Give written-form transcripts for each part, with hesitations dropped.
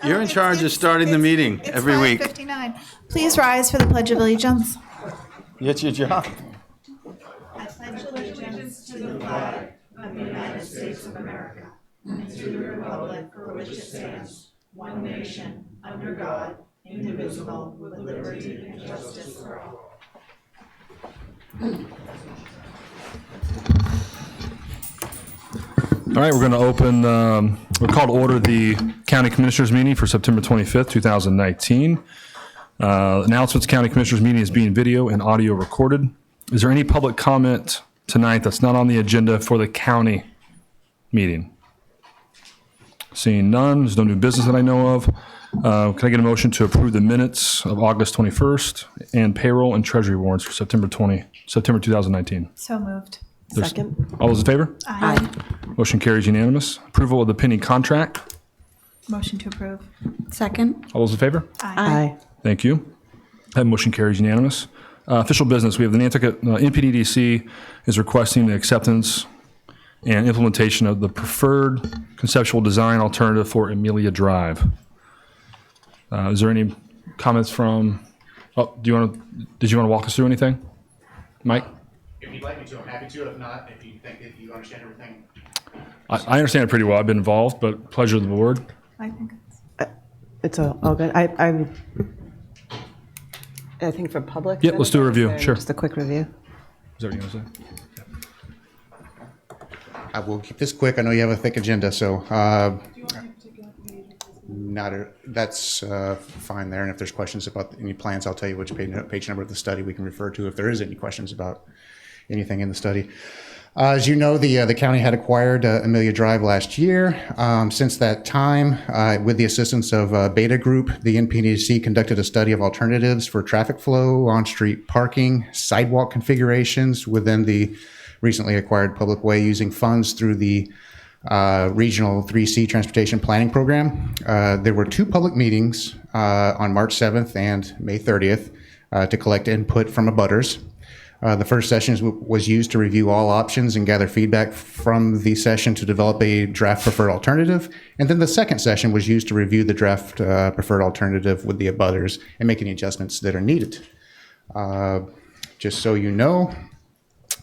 You're in charge of starting the meeting every week. It's 5:59. Please rise for the Pledge of Allegiance. It's your job. I pledge allegiance to the flag of the United States of America and to the republic for which it stands, one nation, under God, indivisible, with liberty and justice for all. All right, we're going to open, we're called to order the County Commissioners meeting for September 25th, 2019. Announcements, County Commissioners meeting is being video and audio recorded. Is there any public comment tonight that's not on the agenda for the county meeting? Seeing none, there's no new business that I know of. Can I get a motion to approve the minutes of August 21st and payroll and treasury warrants for September 2019? So moved. Second. All those in favor? Aye. Motion carries unanimous. Approval of the pending contract. Motion to approve. Second. All those in favor? Aye. Thank you. That motion carries unanimous. Official business, we have the Nantucket NPDDC is requesting the acceptance and implementation of the preferred conceptual design alternative for Amelia Drive. Is there any comments from, did you want to walk us through anything? Mike? If you'd like me to, I'm happy to. If not, if you understand everything. I understand it pretty well. I've been involved, but pleasure of the board. I think It's all good. I think for public. Yep, let's do a review. Sure. Just a quick review. Is that what you're going to say? I will keep this quick. I know you have a thick agenda, so that's fine there. And if there's questions about any plans, I'll tell you which page number of the study we can refer to if there is any questions about anything in the study. As you know, the county had acquired Amelia Drive last year. Since that time, with the assistance of Beta Group, the NPDC conducted a study of alternatives for traffic flow, on-street parking, sidewalk configurations within the recently acquired public way using funds through the Regional 3C Transportation Planning Program. There were two public meetings on March 7th and May 30th to collect input from abutters. The first session was used to review all options and gather feedback from the session to develop a draft preferred alternative. And then the second session was used to review the draft preferred alternative with the abutters and make any adjustments that are needed. Just so you know,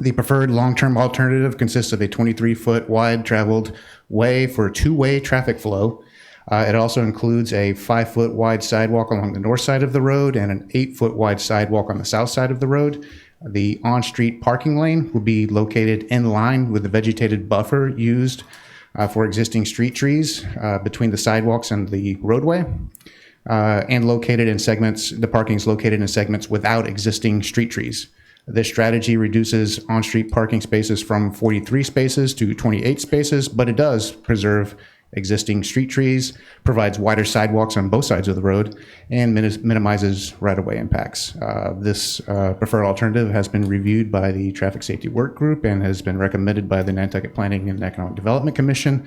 the preferred long-term alternative consists of a 23-foot wide traveled way for two-way traffic flow. It also includes a 5-foot wide sidewalk along the north side of the road and an 8-foot wide sidewalk on the south side of the road. The on-street parking lane will be located in line with the vegetated buffer used for existing street trees between the sidewalks and the roadway, and located in segments. The parking is located in segments without existing street trees. This strategy reduces on-street parking spaces from 43 spaces to 28 spaces, but it does preserve existing street trees, provides wider sidewalks on both sides of the road, and minimizes right-of-way impacts. This preferred alternative has been reviewed by the Traffic Safety Work Group and has been recommended by the Nantucket Planning and Economic Development Commission.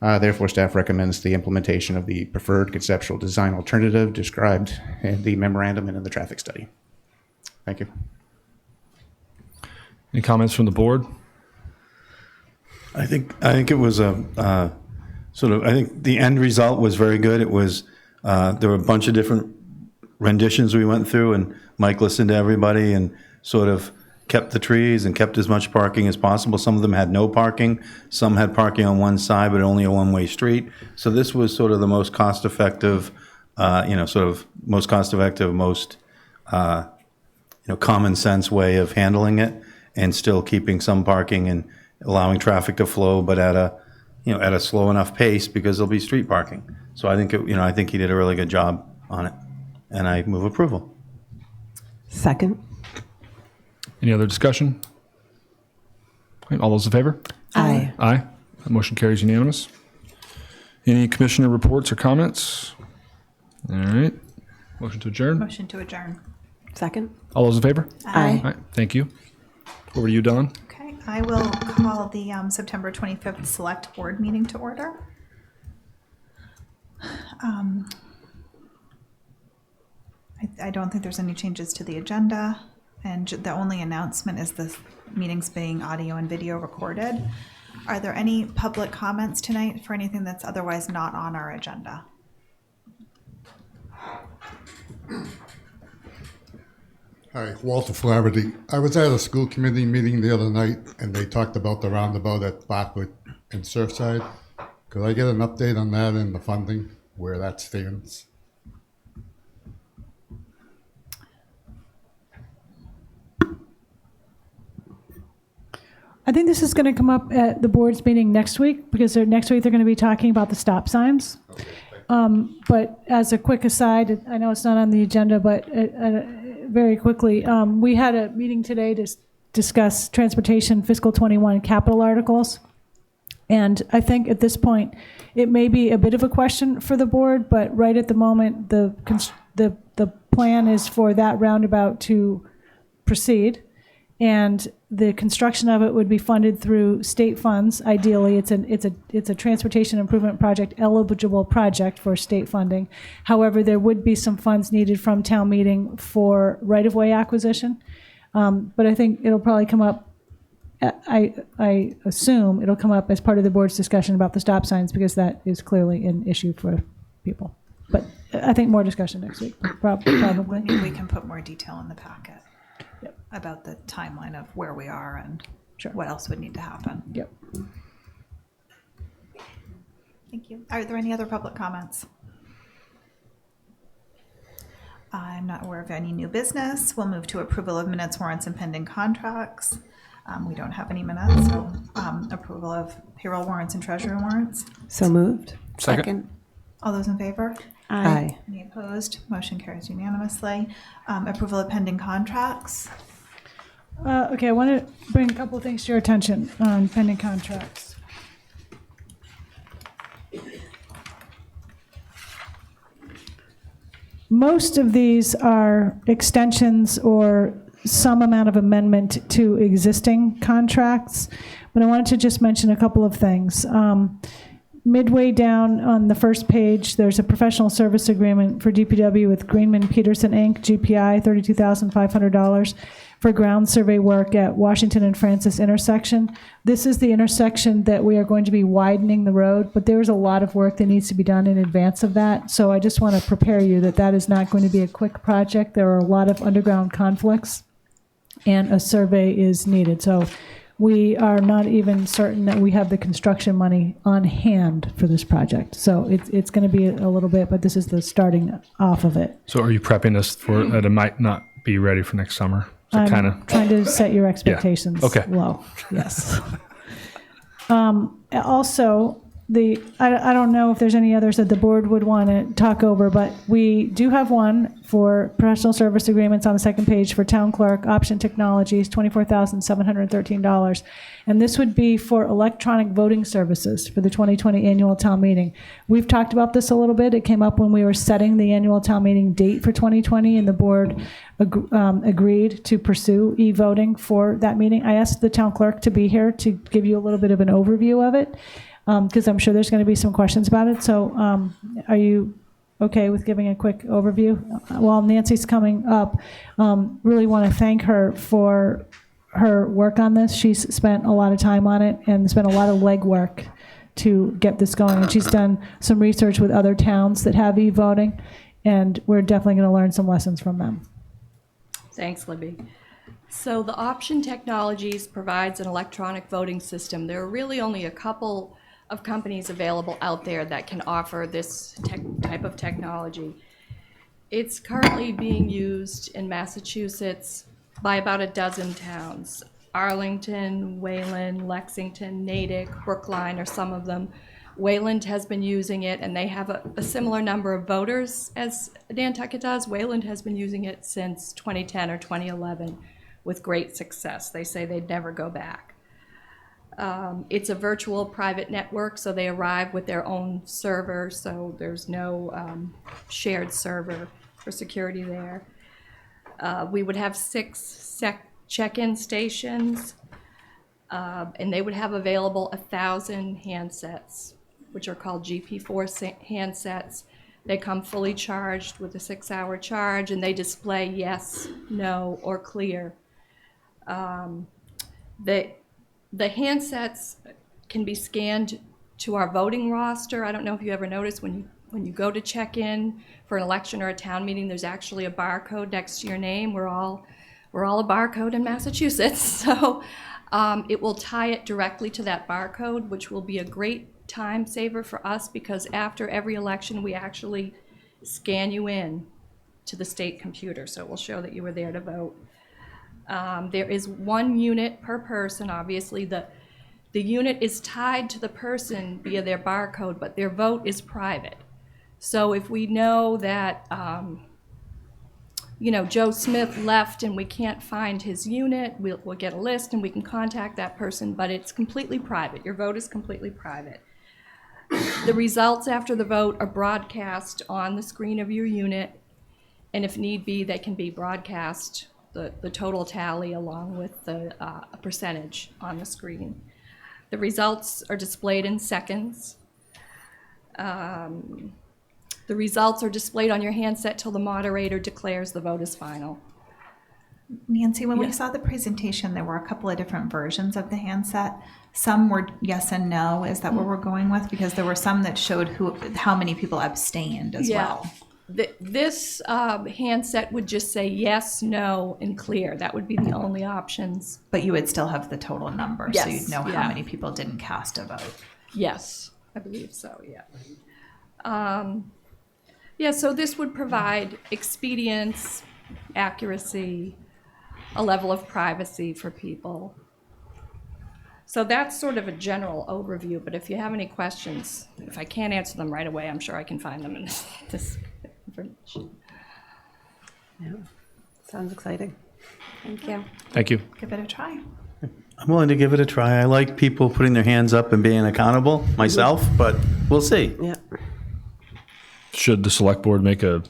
Therefore, staff recommends the implementation of the preferred conceptual design alternative described in the memorandum and in the traffic study. Thank you. Any comments from the board? I think it was I think the end result was very good. It was, there were a bunch of different renditions we went through, and Mike listened to everybody and sort of kept the trees and kept as much parking as possible. Some of them had no parking. Some had parking on one side, but only a one-way street. So this was sort of the most cost-effective, most common sense way of handling it, and still keeping some parking and allowing traffic to flow, but at a slow enough pace because there'll be street parking. So I think I think he did a really good job on it, and I move approval. Second. Any other discussion? Okay, all those in favor? Aye. Aye. That motion carries unanimous. Any commissioner reports or comments? All right. Motion to adjourn. motion to adjourn. Second. All those in favor? Aye. All right. Thank you. Over to you, Don. Okay, I will call the September 25th Select Board meeting to order. I don't think there's any changes to the agenda, and the only announcement is the meeting's being audio and video recorded. Are there any public comments tonight for anything that's otherwise not on our agenda? Hi, Walter Flaherty. I was at a school committee meeting the other night, and they talked about the roundabout at Bartlett and Surfside. Could I get an update on that and the funding, where that stands? I think this is going to come up at the board's meeting next week, because next week they're going to be talking about the stop signs. But as a quick aside, I know it's not on the agenda, but very quickly, we had a meeting today to discuss transportation fiscal 21 capital articles. And I think at this point, it may be a bit of a question for the board, but right at the moment, the plan is for that roundabout to proceed. And the construction of it would be funded through state funds. Ideally, it's a transportation improvement project, eligible project for state funding. However, there would be some funds needed from town meeting for right-of-way acquisition. But I think it'll probably come up, I assume it'll come up as part of the board's discussion about the stop signs, because that is clearly an issue for people. But I think more discussion next week, probably. Maybe we can put more detail in the packet about the timeline of where we are and what else would need to happen. Yep. Thank you. Are there any other public comments? I'm not aware of any new business. We'll move to approval of minutes, warrants, and pending contracts. We don't have any minutes, so approval of payroll warrants and treasury warrants. So moved. Second. All those in favor? Aye. Any opposed? Motion carries unanimously. Approval of pending contracts. Okay, I want to bring a couple of things to your attention on pending contracts. Most of these are extensions or some amount of amendment to existing contracts, but I wanted to just mention a couple of things. Midway down on the first page, there's a professional service agreement for DPW with Greenman Peterson, Inc., GPI, $32,500 for ground survey work at Washington and Francis intersection. This is the intersection that we are going to be widening the road, but there's a lot of work that needs to be done in advance of that. So I just want to prepare you that that is not going to be a quick project. There are a lot of underground conflicts, and a survey is needed. So we are not even certain that we have the construction money on hand for this project. So it's going to be a little bit, but this is the starting off of it. So are you prepping us for that it might not be ready for next summer? So I'm kind of trying to set your expectations Okay. low. Yes. Also, I don't know if there's any others that the board would want to talk over, but we do have one for professional service agreements on the second page for town clerk, Option Technologies, $24,713. And this would be for electronic voting services for the 2020 annual town meeting. We've talked about this a little bit. It came up when we were setting the annual town meeting date for 2020, and the board agreed to pursue e-voting for that meeting. I asked the town clerk to be here to give you a little bit of an overview of it, because I'm sure there's going to be some questions about it. So are you okay with giving a quick overview? While Nancy's coming up, really want to thank her for her work on this. She's spent a lot of time on it and spent a lot of legwork to get this going. And she's done some research with other towns that have e-voting, and we're definitely going to learn some lessons from them. Thanks, Libby. So the Option Technologies provides an electronic voting system. There are really only a couple of companies available out there that can offer this type of technology. It's currently being used in Massachusetts by about a dozen towns. Arlington, Wayland, Lexington, Natick, Brookline are some of them. Wayland has been using it, and they have a similar number of voters as Nantucket does. Wayland has been using it since 2010 or 2011 with great success. They say they'd never go back. It's a virtual private network, so they arrive with their own server, so there's no shared server for security there. We would have 6 check-in stations, and they would have available 1,000 handsets, which are called GP4 handsets. They come fully charged with a 6-hour charge, and they display yes, no, or clear. The handsets can be scanned to our voting roster. I don't know if you ever noticed when you go to check in for an election or a town meeting, there's actually a barcode next to your name. We're all we're all a barcode in Massachusetts, so it will tie it directly to that barcode, which will be a great time saver for us because after every election, we actually scan you in to the state computer, so it will show that you were there to vote. There is 1 unit per person. Obviously, the unit is tied to the person via their barcode, but their vote is private. So if we know that, Joe Smith left and we can't find his unit, we'll get a list and we can contact that person, but it's completely private. Your vote is completely private. The results after the vote are broadcast on the screen of your unit, and if need be, they can be broadcast, the total tally along with the percentage on the screen. The results are displayed in seconds. The results are displayed on your handset till the moderator declares the vote is final. Nancy, when we saw the presentation, there were a couple of different versions of the handset. Some were yes and no. Is that what we're going with? Because there were some that showed how many people abstained as well. This handset would just say yes, no, and clear. That would be the only options. But you would still have the total number, so Yes, you'd know yeah. how many people didn't cast a vote. Yes, I believe so, yeah. So this would provide expedience, accuracy, a level of privacy for people. So that's sort of a general overview, but if you have any questions, if I can't answer them right away, I'm sure I can find them in this information. Yeah. Sounds exciting. Thank you. Thank you. Give it a try. I'm willing to give it a try. I like people putting their hands up and being accountable myself, but we'll see. Yeah. Should the select board make a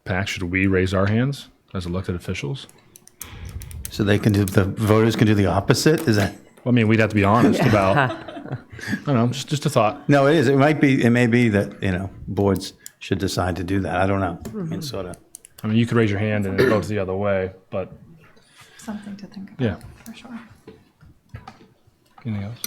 pact? Should we raise our hands as elected officials? So the voters can do the opposite? Is that? Well, I mean, we'd have to be honest about, I don't know, just a thought. No, it is. It may be that, boards should decide to do that. I don't know. I mean, sort of. I mean, you could raise your hand and it goes the other way, but Something to think about, Yeah. for sure. anything else?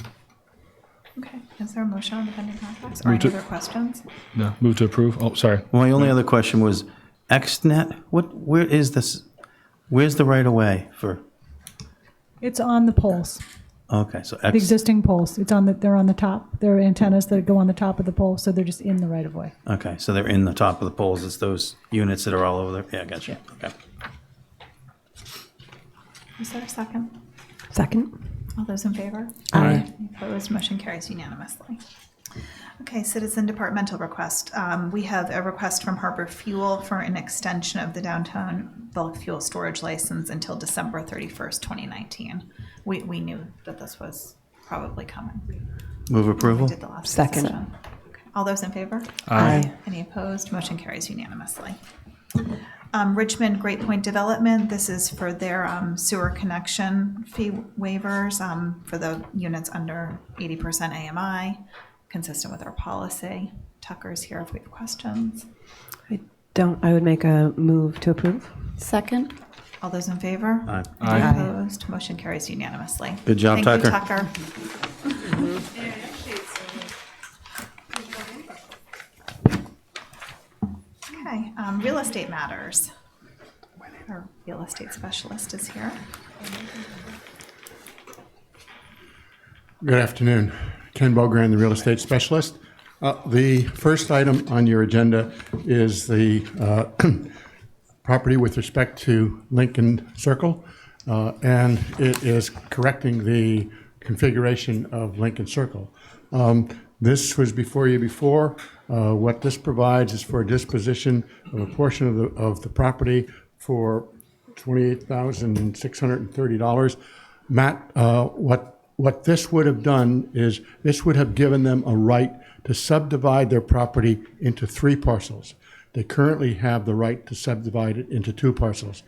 Okay, is there a motion on the pending contracts or Move any to- other questions? No, move to approve. Oh, sorry. My only other question was, XNet, where is this, where's the right of way for, It's on the poles, okay, so the X, existing poles. They're on the top. There are antennas that go on the top of the pole, so they're just in the right of way. okay, so they're in the top of the poles. It's those units that are all over there. Yeah, I got you. Okay. Is there a second? Second? All those in favor? Aye. Any opposed? Motion carries unanimously. Okay, citizen departmental request. We have a request from Harbor Fuel for an extension of the downtown bulk fuel storage license until December 31st, 2019. We knew that this was probably coming. Move We approval? did the last Second. discussion. Okay. All those in favor? Aye. Any opposed? Motion carries unanimously. Richmond Great Point Development, this is for their sewer connection fee waivers for the units under 80% AMI, consistent with our policy. Tucker's here if we have questions. I would make a move to approve. Second? All those in favor? Aye. Any Aye. opposed? Motion carries unanimously. Good job, Thank you, Tucker. Tucker. Okay, real estate matters. Our real estate specialist is here. Good afternoon. Ken Bogran, the real estate specialist. The first item on your agenda is the property with respect to Lincoln Circle, and it is correcting the configuration of Lincoln Circle. This was before you before. What this provides is for a disposition of a portion of the property for $28,630. Matt, what this would have done is this would have given them a right to subdivide their property into 3 parcels. They currently have the right to subdivide it into 2 parcels.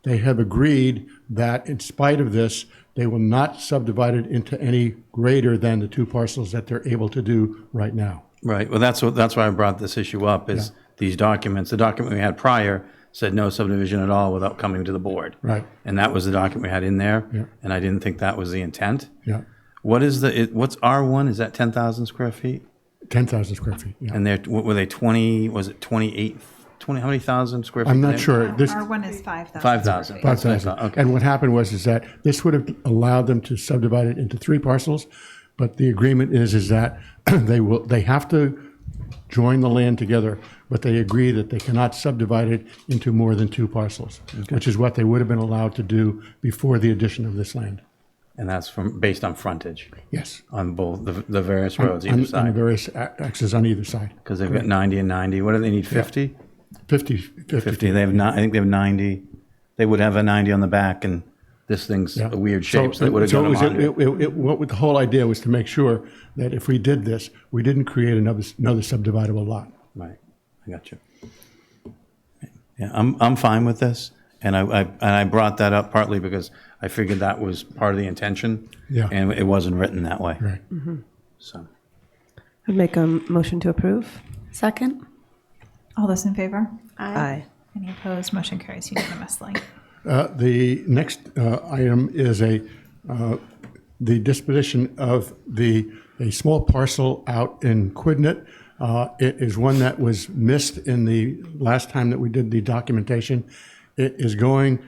They have agreed that in spite of this, they will not subdivide it into any greater than the 2 parcels that they're able to do right now. Right. Well, that's why I brought this issue up is these documents. The document we had prior said no subdivision at all without coming to the board. Right. And that was the document we had in there. Yeah. And I didn't think that was the intent. Yeah, What's R1? Is that 10,000 square feet? 10,000 square feet, yeah. And what were they, 20, was it 28, 20, how many thousand square feet? I'm not sure. This, Our one is 5,000. 5,000. 5,000. Okay. And what happened was that this would have allowed them to subdivide it into 3 parcels, but the agreement is that they have to join the land together, but they agree that they cannot subdivide it into more than 2 parcels, which is what they would have been allowed to do before the addition of this land. And that's based on frontage Yes. on both the various roads On either the side? various axes on either side. Because they've got 90 and 90. What do they need, 50? 50. 50. They have not, I think they have 90. They would have a 90 on the back, and this thing's Yeah. a weird shape, so they would have so got them it 100. what the whole idea was to make sure that if we did this, we didn't create another subdividable lot. Right, I got you. Yeah, I'm fine with this, and I brought that up partly because I figured that was part of the intention. Yeah. And it wasn't written that way. Right. So, I'd make a motion to approve. Second? All those in favor? Aye. Any opposed? Motion carries unanimously. The next item is the disposition of a small parcel out in Quidnet. It is one that was missed in the last time that we did the documentation. It is going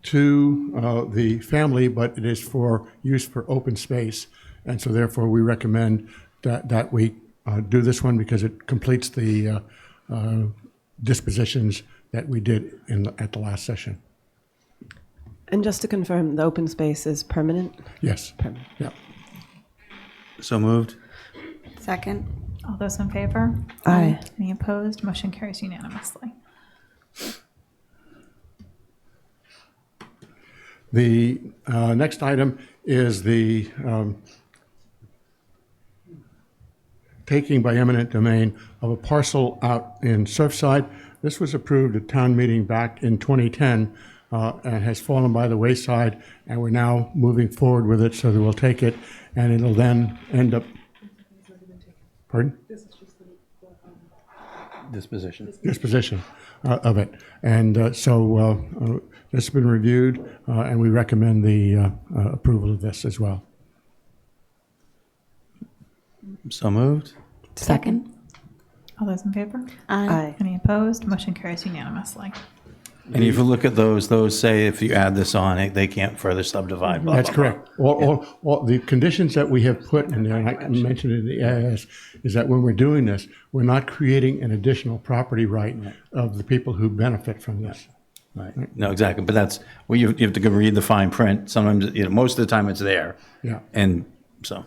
to the family, but it is for use for open space. And so therefore, we recommend that we do this one because it completes the dispositions that we did at the last session. And just to confirm, the open space is permanent? Yes. Permanent. Yeah. so moved? Second? All those in favor? Aye. Any opposed? Motion carries unanimously. The next item is the taking by eminent domain of a parcel out in Surfside. This was approved at town meeting back in 2010 and has fallen by the wayside, and we're now moving forward with it so that we'll take it, and it'll then end up. Pardon? Disposition. Disposition of it. And so this has been reviewed, and we recommend the approval of this as well. So moved? Second? All those in favor? Aye. Any opposed? Motion carries unanimously. And if you look at those say if you add this on, they can't further subdivide. Blah, That's blah, blah. correct. All the conditions that we have put in there, and I mentioned in the AIS, is that when we're doing this, we're not creating an additional property right of the people who benefit from this. Right. No, exactly. But that's, well, you have to go read the fine print. Sometimes, most of the time it's there. Yeah. And so,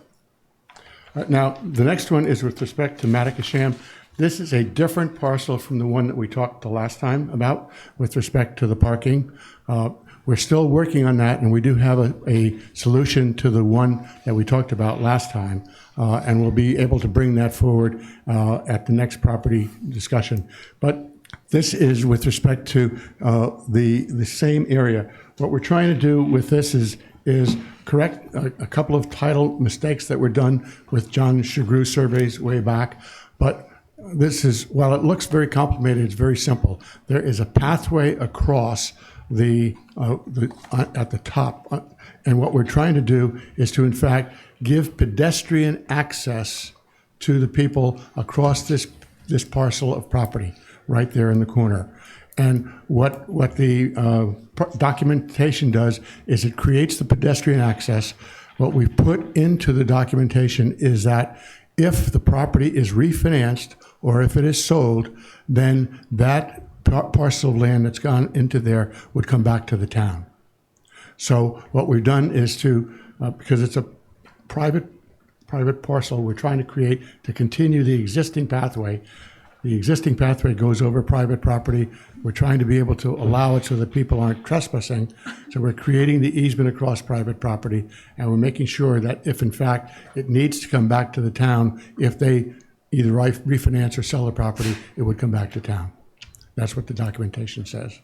Now, the next one is with respect to Matacasham. This is a different parcel from the one that we talked the last time about with respect to the parking. We're still working on that, and we do have a solution to the one that we talked about last time, and we'll be able to bring that forward at the next property discussion. But this is with respect to the same area. What we're trying to do with this is correct a couple of title mistakes that were done with John Chagru surveys way back, but this is, while it looks very complicated, it's very simple. There is a pathway across at the top, and what we're trying to do is to, in fact, give pedestrian access to the people across this parcel of property right there in the corner. And what the documentation does is it creates the pedestrian access. What we put into the documentation is that if the property is refinanced or if it is sold, then that parcel of land that's gone into there would come back to the town. So what we've done is to, because it's a private parcel, we're trying to continue the existing pathway. The existing pathway goes over private property. We're trying to be able to allow it so that people aren't trespassing. So we're creating the easement across private property, and we're making sure that if in fact it needs to come back to the town, if they either refinance or sell the property, it would come back to town. That's what the documentation says.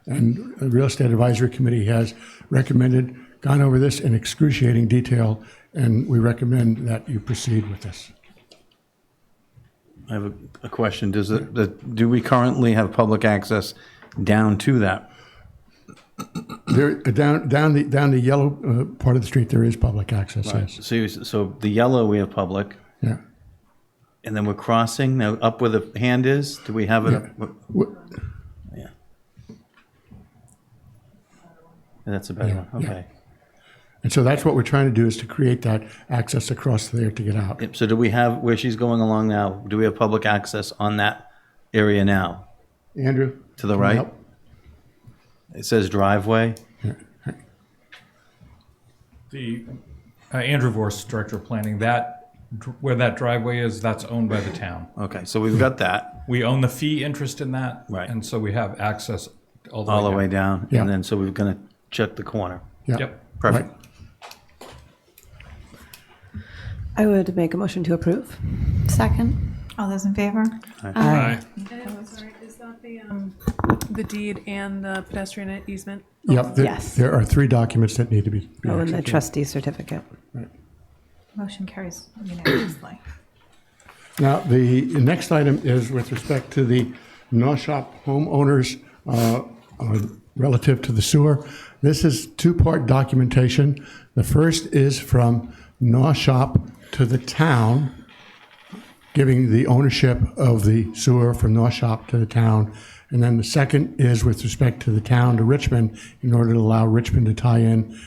And the Real Estate Advisory Committee has gone over this in excruciating detail, and we recommend that you proceed with this. I have a question. Do we currently have public access down to that? There, down the yellow part of the street, there is public access, yes. So the yellow, we have public, Yeah. and then we're crossing now up where the hand is? Do we have it? Yeah. That's a better Yeah, one, yeah. okay. And so that's what we're trying to do, is to create that access across there to get out. Yep, so do we have, where she's going along now, do we have public access on that area now? Andrew? To the can you right? help? It says driveway. The Andrew Vorst, Director of Planning, where that driveway is, that's owned by the town. Okay, so we've got that We own the fee interest in that. Right. And so we have access all the all the way down. down. Yeah. And then, so we're going to check the corner. Yeah. Yep. Perfect. I would make a motion to approve. Second. All those in favor? Aye. And sorry, is that the deed and the pedestrian easement? Yep, Yes. there are 3 documents that need to be. Oh, and the executed. trustee certificate. Motion carries unanimously. Now, the next item is with respect to the North Shop homeowners relative to the sewer. This is 2-part documentation. The first is from North Shop to the town, giving the ownership of the sewer from North Shop to the town. And then the second is with respect to the town to Richmond, in order to allow Richmond to tie in.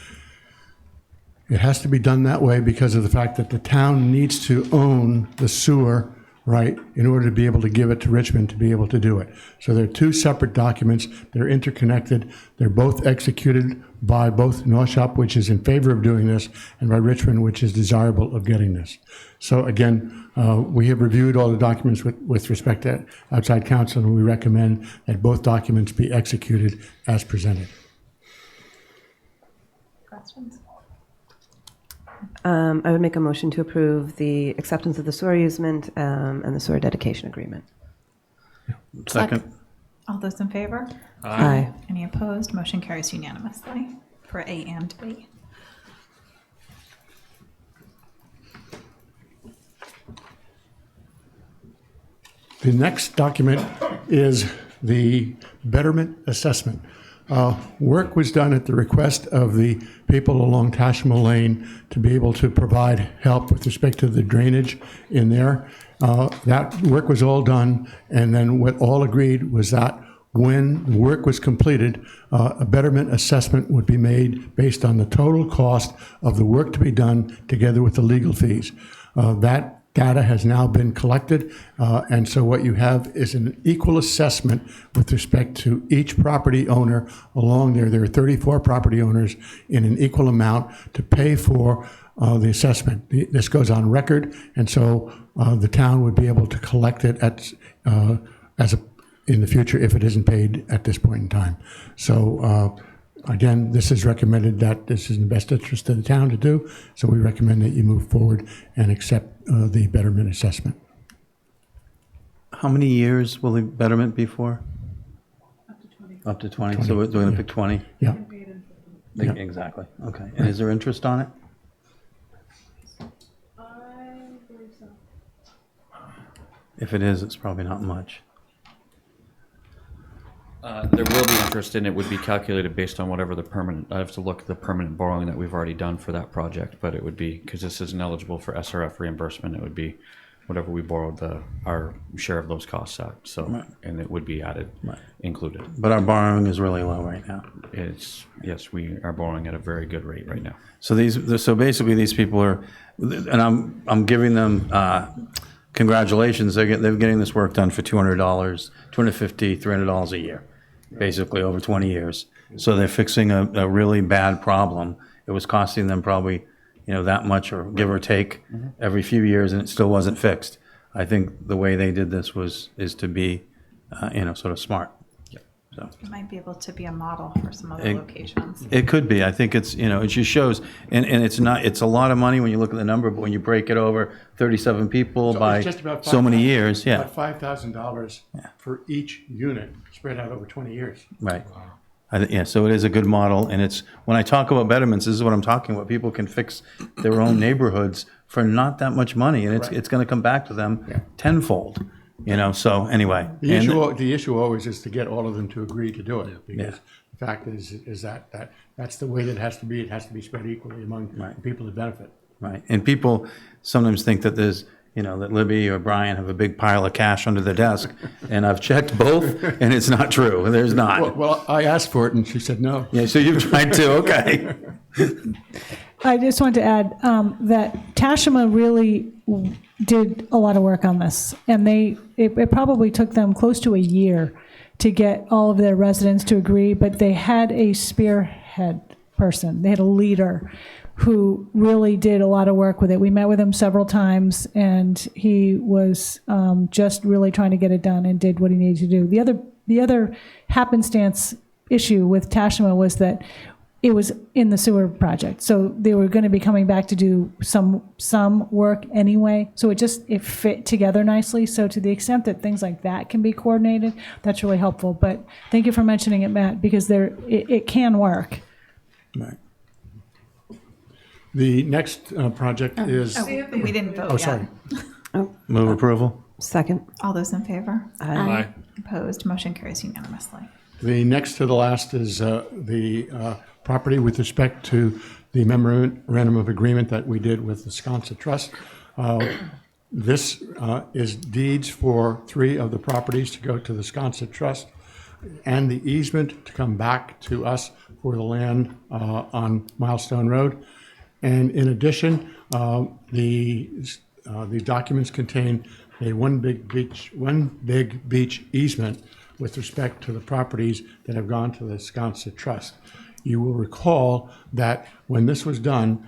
It has to be done that way because of the fact that the town needs to own the sewer, right, in order to be able to give it to Richmond to be able to do it. So they're 2 separate documents. They're interconnected. They're both executed by both North Shop, which is in favor of doing this, and by Richmond, which is desirable of getting this. So again, we have reviewed all the documents with respect to outside counsel, and we recommend that both documents be executed as presented. Questions? I would make a motion to approve the acceptance of the sewer easement and the sewer dedication agreement. Second. All those in favor? Aye. Any opposed? Motion carries unanimously for A and B. The next document is the betterment assessment. Work was done at the request of the people along Tashima Lane to be able to provide help with respect to the drainage in there. That work was all done, and then what all agreed was that when the work was completed, a betterment assessment would be made based on the total cost of the work to be done together with the legal fees. That data has now been collected, and so what you have is an equal assessment with respect to each property owner along there. There are 34 property owners in an equal amount to pay for the assessment. This goes on record, and so the town would be able to collect it in the future if it isn't paid at this point in time. So again, this is recommended that this is in the best interest of the town to do, so we recommend that you move forward and accept the betterment assessment. How many years will the betterment be for? Up to 20. So we're going to pick 20? Yeah. Yeah. Exactly. Okay. And is there interest on it? If it is, it's probably not much. There will be interest, and it would be calculated based on whatever the permanent, I have to look at the permanent borrowing that we've already done for that project, but it would be, because this isn't eligible for SRF reimbursement, it would be whatever we borrowed our share of those costs at, so, and it would be added, included. But our borrowing is really low right now. Yes, we are borrowing at a very good rate right now. So so basically these people are, and I'm giving them congratulations. They're getting this work done for $200, $250, $300 a year, basically over 20 years. So they're fixing a really bad problem. It was costing them probably, that much, or give or take, every few years, and it still wasn't fixed. I think the way they did this is to be, sort of smart. So It might be able to be a model for some other locations. it could be. I think it's, it just shows, and it's a lot of money when you look at the number, but when you break it over 37 people by so many years, yeah. About $5,000 for each unit spread out over 20 years. Right. So it is a good model, and it's, when I talk about betterments, this is what I'm talking about. People can fix their own neighborhoods for not that much money, and it's going to come back to them tenfold. So anyway. The issue always is to get all of them to agree to do it, because the fact is that that's the way that it has to be. It has to be spread equally among the people that benefit. Right. And people sometimes think that there's, you know, that Libby or Brian have a big pile of cash under their desk, and I've checked both, and it's not true. There's not. Well, I asked for it and she said no. Yeah, so you've tried to, okay. I just wanted to add that Tashima really did a lot of work on this, and it probably took them close to a year to get all of their residents to agree, but they had a spearhead person. They had a leader who really did a lot of work with it. We met with him several times, and he was just really trying to get it done and did what he needed to do. The other happenstance issue with Tashima was that it was in the sewer project, so they were going to be coming back to do some work anyway. So it fit together nicely. So to the extent that things like that can be coordinated, that's really helpful. But thank you for mentioning it, Matt, because it can work. Right. The next project is. We didn't vote Oh, yet. sorry. Move approval? Second. All those in favor? Aye. Opposed? Motion carries unanimously. The next to the last is the property with respect to the memorandum of agreement that we did with the Sconset Trust. This is deeds for 3 of the properties to go to the Sconset Trust, and the easement to come back to us for the land on Milestone Road. And in addition, the documents contain a one big beach easement with respect to the properties that have gone to the Sconset Trust. You will recall that when this was done,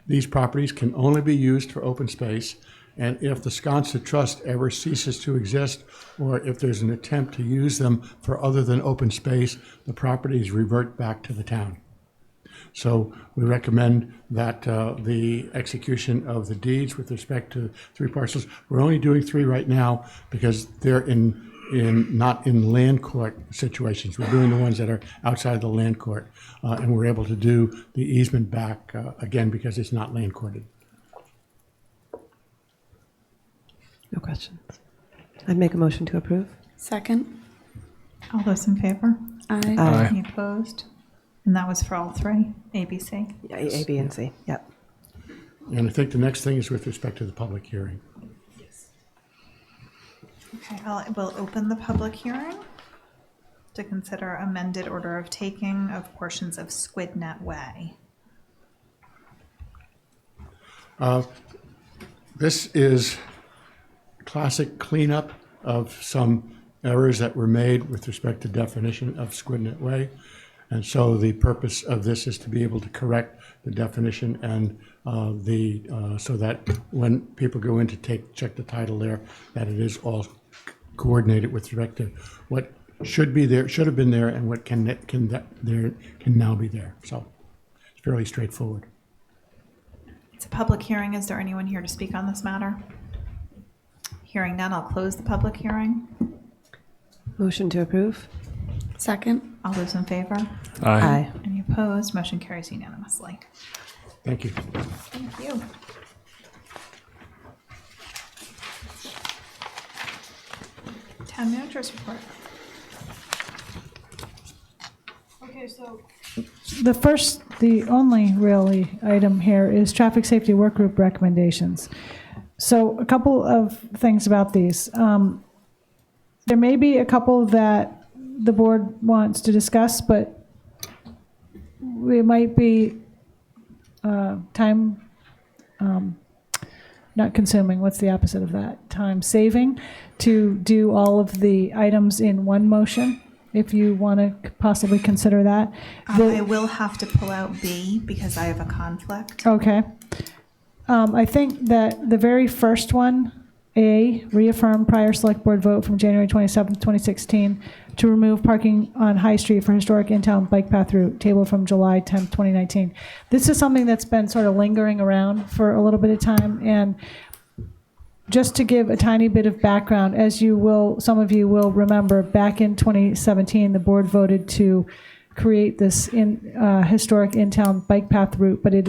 these properties can only be used for open space, and if the Sconset Trust ever ceases to exist, or if there's an attempt to use them for other than open space, the properties revert back to the town. So we recommend that the execution of the deeds with respect to 3 parcels. We're only doing 3 right now because they're not in land court situations. We're doing the ones that are outside the land court, and we're able to do the easement back again because it's not land courted. No questions. I'd make a motion to approve. Second. All those in favor? Aye. Aye. Any opposed? And that was for all 3, A, B, C. Yeah, A, B, and C. Yep. And I think the next thing is with respect to the public hearing. Okay, we'll open the public hearing to consider amended order of taking of portions of Squid Net Way. This is classic cleanup of some errors that were made with respect to definition of Squid Net Way. And so the purpose of this is to be able to correct the definition and so that when people go in to check the title there, that it is all coordinated with respect to what should be there, should have been there, and what can now be there. So it's fairly straightforward. It's a public hearing. Is there anyone here to speak on this matter? Hearing none, I'll close the public hearing. Motion to approve. Second. All those in favor? Aye. Any opposed? Motion carries unanimously. Thank you. Thank you. Town managers report. Okay, so the only really item here is traffic safety work group recommendations. So a couple of things about these. There may be a couple that the board wants to discuss, but it might be time, not consuming, what's the opposite of that? Time saving to do all of the items in one motion, if you want to possibly consider that. I will have to pull out B because I have a conflict. Okay. I think that the very first one, A, reaffirm prior select board vote from January 27th, 2016 to remove parking on High Street for historic in-town bike path route, table from July 10th, 2019. This is something that's been sort of lingering around for a little bit of time, and just to give a tiny bit of background, as some of you will remember, back in 2017, the board voted to create this historic in-town bike path route, but it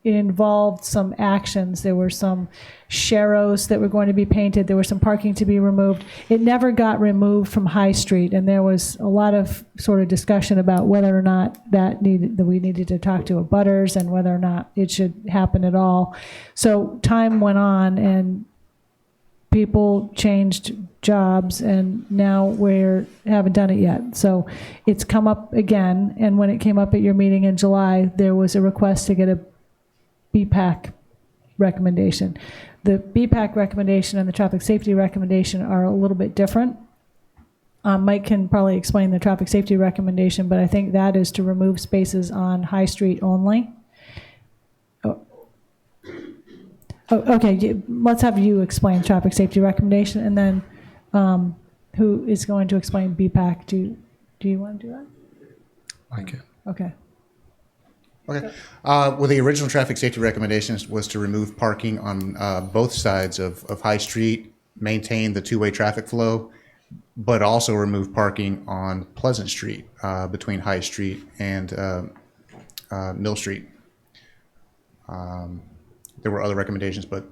involved some actions. There were some sharrows that were going to be painted. There was some parking to be removed. It never got removed from High Street, and there was a lot of sort of discussion about whether or not that we needed to talk to abutters and whether or not it should happen at all. So time went on, and people changed jobs, and now we haven't done it yet. So it's come up again, and when it came up at your meeting in July, there was a request to get a BPAC recommendation. The BPAC recommendation and the traffic safety recommendation are a little bit different. Mike can probably explain the traffic safety recommendation, but I think that is to remove spaces on High Street only. Okay, let's have you explain traffic safety recommendation, and then who is going to explain BPAC? Do you want to do that? I can. Okay. Okay. Well, the original traffic safety recommendations was to remove parking on both sides of High Street, maintain the two-way traffic flow, but also remove parking on Pleasant Street between High Street and Mill Street. There were other recommendations, but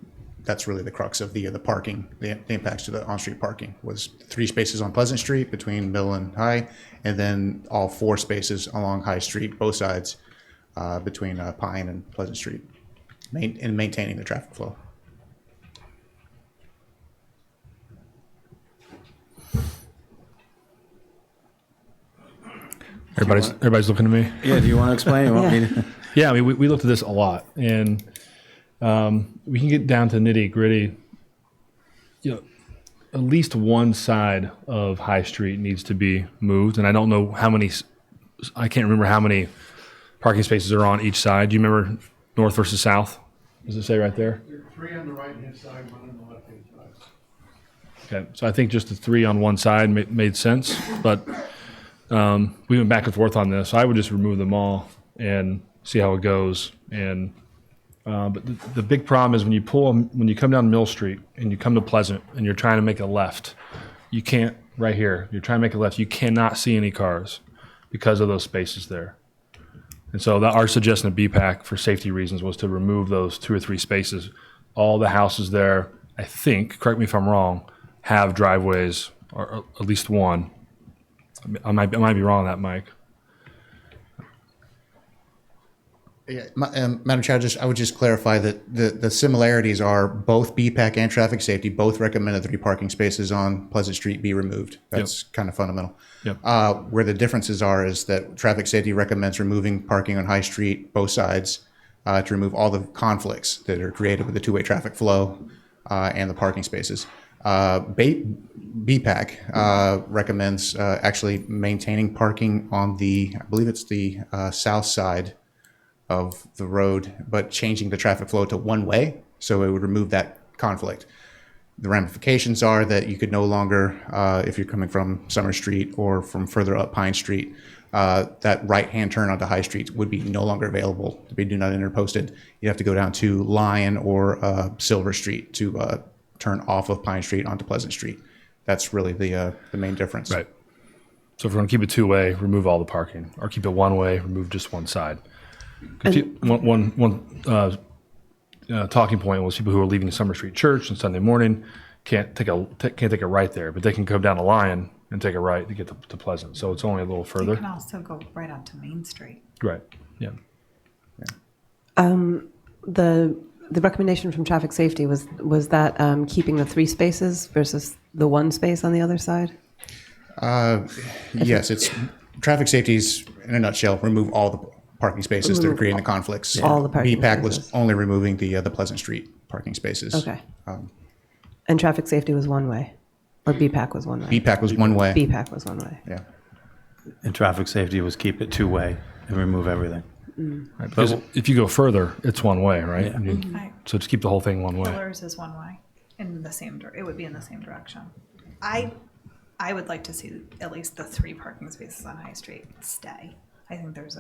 that's really the crux of the parking, the impacts to the on-street parking was 3 spaces on Pleasant Street between Mill and High, and then all 4 spaces along High Street, both sides between Pine and Pleasant Street, and maintaining the traffic flow. Everybody's looking at me. Yeah, do you want to explain? You want me to? Yeah, I mean, we looked at this a lot, and we can get down to nitty gritty. You know, at least one side of High Street needs to be moved, and I don't know how many. I can't remember how many parking spaces are on each side. Do you remember north versus south? Does it say right there? There are 3 on the right-hand side, 1 on the left-hand side. Okay, so I think just the 3 on one side made sense, but we went back and forth on this. I would just remove them all and see how it goes. And but the big problem is when you come down Mill Street and you come to Pleasant and you're trying to make a left, you can't. Right here, you're trying to make a left. You cannot see any cars because of those spaces there. And so our suggestion of BPAC for safety reasons was to remove those 2 or 3 spaces. All the houses there, I think, correct me if I'm wrong, have driveways, or at least one. I might be wrong on that, Mike. Yeah, Madam Chair, I would just clarify that the similarities are both BPAC and traffic safety both recommend that 3 parking spaces on Pleasant Street be removed. That's kind of fundamental. Yep. Where the differences are is that traffic safety recommends removing parking on High Street, both sides, to remove all the conflicts that are created with the 2-way traffic flow and the parking spaces. BPAC recommends actually maintaining parking on I believe it's the south side of the road, but changing the traffic flow to one way, so it would remove that conflict. The ramifications are that you could no longer, if you're coming from Summer Street or from further up Pine Street, that right-hand turn onto High Street would be no longer available to be do not enter posted. You'd have to go down to Lion or Silver Street to turn off of Pine Street onto Pleasant Street. That's really the main difference. Right. So if we're going to keep it 2-way, remove all the parking, or keep it 1-way, remove just one side. One talking point was people who are leaving Summer Street Church on Sunday morning can't take a right there, but they can come down to Lion and take a right to get to Pleasant. So it's only a little further. You can also go right onto Main Street. Right. Yeah. The recommendation from traffic safety was that keeping the 3 spaces versus the 1 space on the other side? Yes, it's traffic safety's in a nutshell. Remove all the parking spaces that are creating the conflicts. All the parking BPAC spaces. was only removing the Pleasant Street parking spaces. Okay. And traffic safety was 1 way, or BPAC was 1 way? BPAC was one way. BPAC was 1 way. Yeah. And traffic safety was keep it 2-way and remove everything. Right, because if you go further, it's 1 way, right? Yeah. I mean, so just keep the whole thing 1 way. Pillars is 1 way in the same, it would be in the same direction. I would like to see at least the 3 parking spaces on High Street stay. I think there's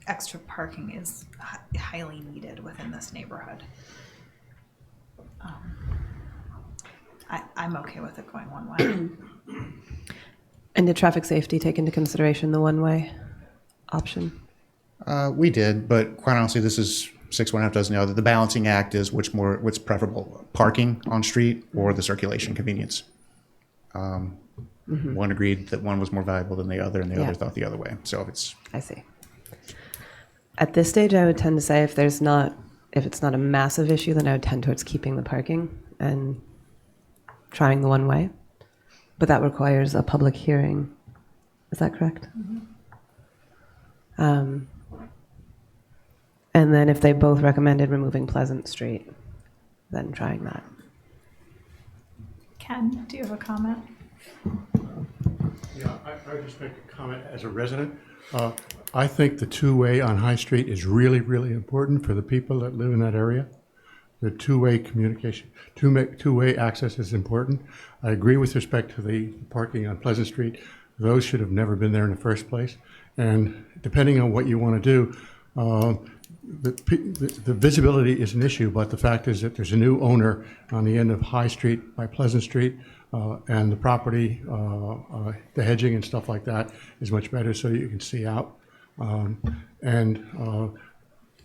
extra parking is highly needed within this neighborhood. I'm okay with it going 1 way. And did traffic safety take into consideration the one-way option? We did, but quite honestly, this is six one half dozen the other. The balancing act is what's preferable, parking on street or the circulation convenience. One agreed that one was more valuable than the other, and the other thought the other way. So it's. I see. At this stage, I would tend to say if it's not a massive issue, then I would tend towards keeping the parking and trying the one-way. But that requires a public hearing. Is that correct? And then if they both recommended removing Pleasant Street, then trying that. Ken, do you have a comment? Yeah, I would just make a comment as a resident. I think the two-way on High Street is really, really important for the people that live in that area. The two-way communication, two-way access is important. I agree with respect to the parking on Pleasant Street. Those should have never been there in the first place. And depending on what you want to do, the visibility is an issue, but the fact is that there's a new owner on the end of High Street by Pleasant Street, and the property, the hedging and stuff like that is much better so you can see out.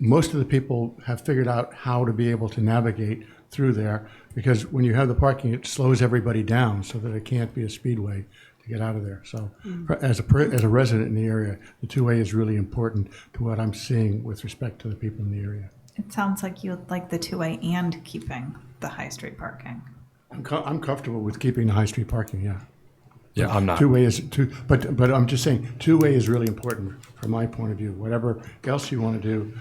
Most of the people have figured out how to be able to navigate through there, because when you have the parking, it slows everybody down so that it can't be a speedway to get out of there. So as a resident in the area, the two-way is really important to what I'm seeing with respect to the people in the area. It sounds like you would like the two-way and keeping the High Street parking. I'm comfortable with keeping the High Street parking, yeah. Yeah, I'm not. Two-way is but I'm just saying two-way is really important from my point of view. Whatever else you want to do,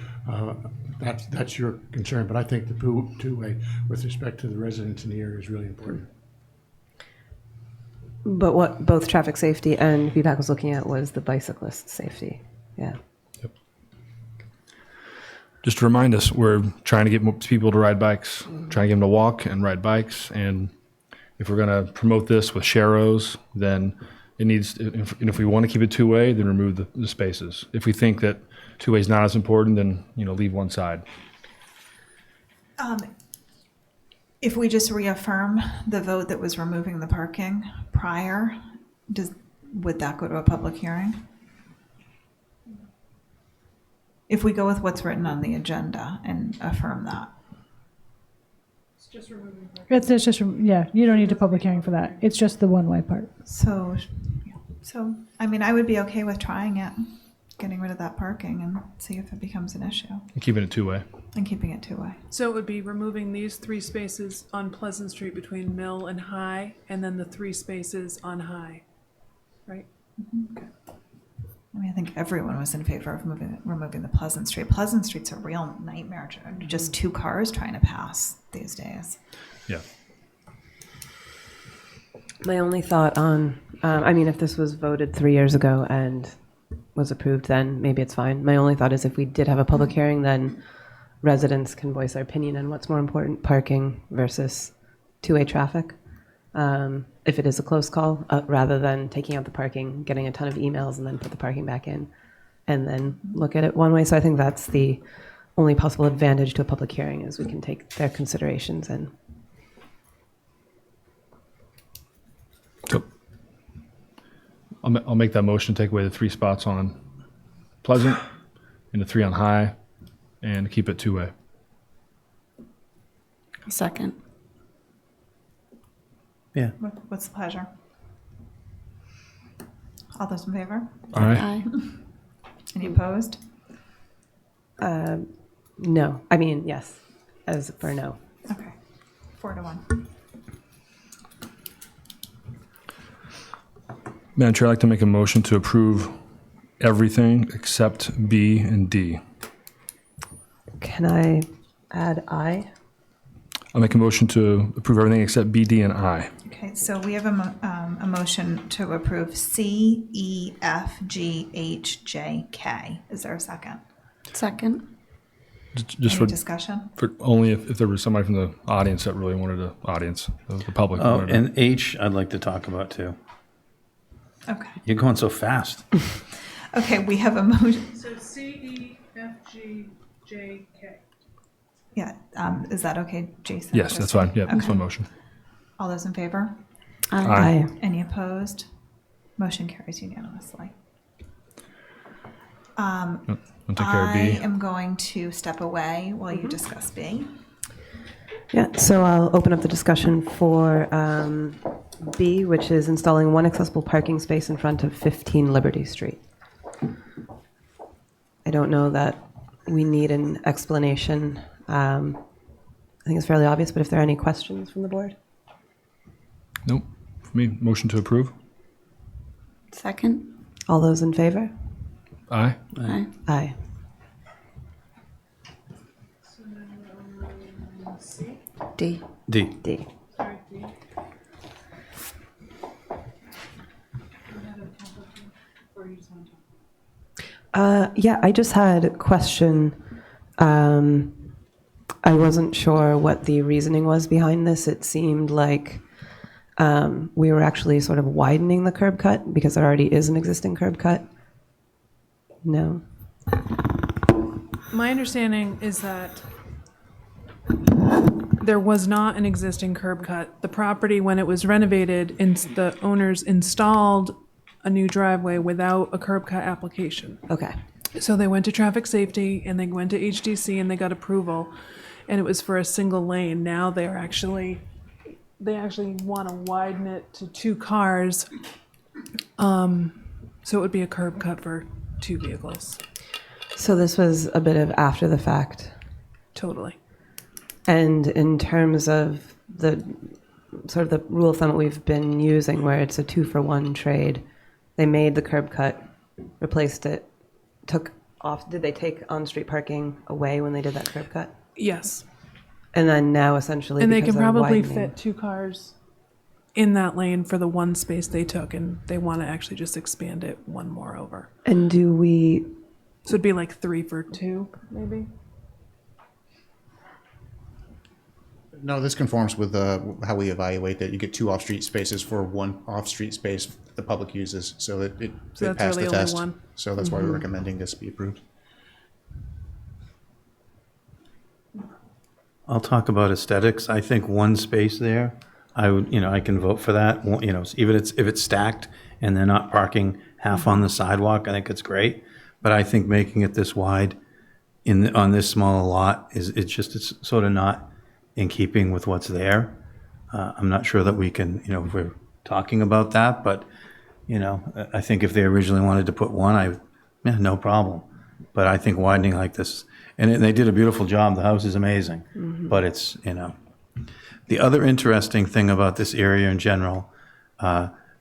that's your concern. But I think the two-way with respect to the residents in the area is really important. But what both traffic safety and VPAC was looking at was the bicyclist safety. Yeah. Yep. Just to remind us, we're trying to get more people to ride bikes, trying to get them to walk and ride bikes. And if we're going to promote this with sharrows, then it needs, if we want to keep it two-way, then remove the spaces. If we think that two-way is not as important, then, leave one side. If we just reaffirm the vote that was removing the parking prior, would that go to a public hearing? If we go with what's written on the agenda and affirm that. It's just removing parking. It's just, yeah, you don't need a public hearing for that. It's just the one-way part. So, I mean, I would be okay with trying it, getting rid of that parking and see if it becomes an issue And keeping it two-way. and keeping it two-way. So it would be removing these 3 spaces on Pleasant Street between Mill and High, and then the 3 spaces on High, right? Okay. I mean, I think everyone was in favor of removing the Pleasant Street. Pleasant Street's a real nightmare, just 2 cars trying to pass these days. Yeah. My only thought on, if this was voted 3 years ago and was approved, then maybe it's fine. My only thought is if we did have a public hearing, then residents can voice their opinion on what's more important, parking versus two-way traffic. If it is a close call, rather than taking out the parking, getting a ton of emails, and then put the parking back in, and then look at it one way. So I think that's the only possible advantage to a public hearing, is we can take their considerations in. So I'll make that motion to take away the 3 spots on Pleasant and the 3 on High, and keep it two-way. Second. Yeah. What's the pleasure? All those in favor? All right. Aye. Any opposed? No. Yes, as for no. Okay. 4-1. Madam Chair, I'd like to make a motion to approve everything except B and D. Can I add I? I'll make a motion to approve everything except B, D, and I. Okay, so we have a motion to approve C, E, F, G, H, J, K. Is there a second? Second. Just Any discussion? for only if there was somebody from the audience that really wanted the public. Oh, wanted to- and H, I'd like to talk about too. Okay. You're going so fast. Okay, we have a motion. So C, E, F, G, J, K. Yeah, is that okay, Jason? Yes, that's fine. Yeah, that's Okay. my motion. All those in favor? Aye. Aye. Any opposed? Motion carries unanimously. I'll take care of I B. am going to step away while you discuss B. Yeah, so I'll open up the discussion for B, which is installing one accessible parking space in front of 15 Liberty Street. I don't know that we need an explanation. I think it's fairly obvious, but if there are any questions from the board? Nope. For me, motion to approve. Second. All those in favor? Aye. Aye. Aye. D. D. D. Sorry, D. Or you just want to talk? Yeah, I just had a question. I wasn't sure what the reasoning was behind this. It seemed like we were actually sort of widening the curb cut because there already is an existing curb cut. No. My understanding is that there was not an existing curb cut. The property, when it was renovated, the owners installed a new driveway without a curb cut application. Okay. So they went to traffic safety and they went to HDC and they got approval, and it was for a single lane. Now they actually want to widen it to 2 cars. So it would be a curb cut for 2 vehicles. So this was a bit of after the fact. Totally. And in terms of the sort of the rule of thumb that we've been using where it's a 2-for-1 trade, they made the curb cut, replaced it, took off, did they take on-street parking away when they did that curb cut? Yes. And then now essentially And they because can they're probably widening- fit 2 cars in that lane for the 1 space they took, and they want to actually just expand it 1 more over. And do we, So it'd be like 3 for 2, maybe? No, this conforms with how we evaluate that. You get 2 off-street spaces for 1 off-street space the public uses, so it So that's passed really the only test. 1. So that's why we're recommending this be approved. I'll talk about aesthetics. I think 1 space there, I would, I can vote for that. Even if it's stacked and they're not parking half on the sidewalk, I think it's great. But I think making it this wide on this small lot it's sort of not in keeping with what's there. I'm not sure that we can, if we're talking about that, but, I think if they originally wanted to put 1, no problem. But I think widening like this, and they did a beautiful job. The house is amazing, but it's, The other interesting thing about this area in general,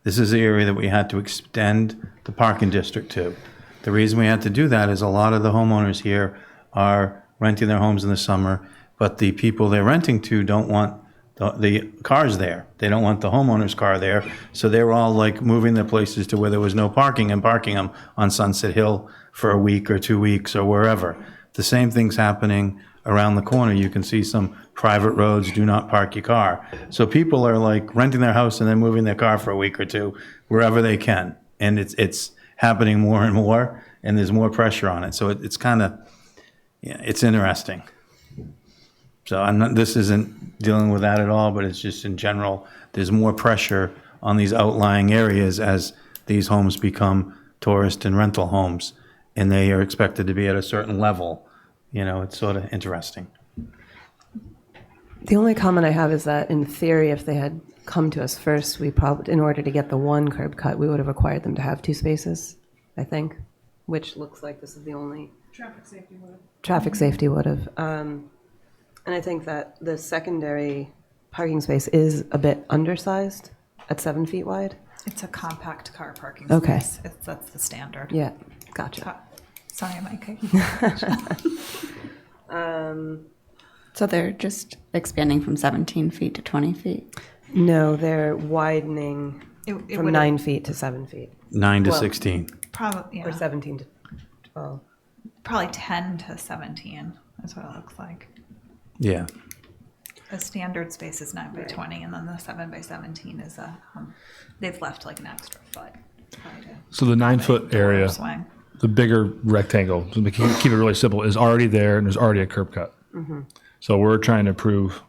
this is the area that we had to extend the parking district to. The reason we had to do that is a lot of the homeowners here are renting their homes in the summer, but the people they're renting to don't want the cars there. They don't want the homeowner's car there. So they were all like moving their places to where there was no parking and parking them on Sunset Hill for a week or 2 weeks or wherever. The same thing's happening around the corner. You can see some private roads, do not park your car. So people are like renting their house and then moving their car for a week or 2 wherever they can. And it's happening more and more, and there's more pressure on it. So it's kind of, it's interesting. So this isn't dealing with that at all, but it's just in general, there's more pressure on these outlying areas as these homes become tourist and rental homes, and they are expected to be at a certain level. It's sort of interesting. the only comment I have is that in theory, if they had come to us first, we probably, in order to get the 1 curb cut, we would have required them to have 2 spaces, I think, which looks like this is the only. Traffic safety would have. Traffic safety would have. And I think that the secondary parking space is a bit undersized at 7 feet wide. It's a compact car parking Okay. space. That's the standard. Yeah, gotcha. Sorry, Mike. So they're just expanding from 17 feet to 20 feet? No, they're widening It from would've- 9 feet to 7 feet. 9 to Well, 16. Probably, Or 17 to 12. Probably 10 to 17 is what it looks like. Yeah. The standard space is 9 by 20, and then the 7 by 17 is they've left like an extra foot. So the 9-foot area, Swing. the bigger rectangle, to keep it really simple, is already there, and there's already a curb cut. So we're trying to approve,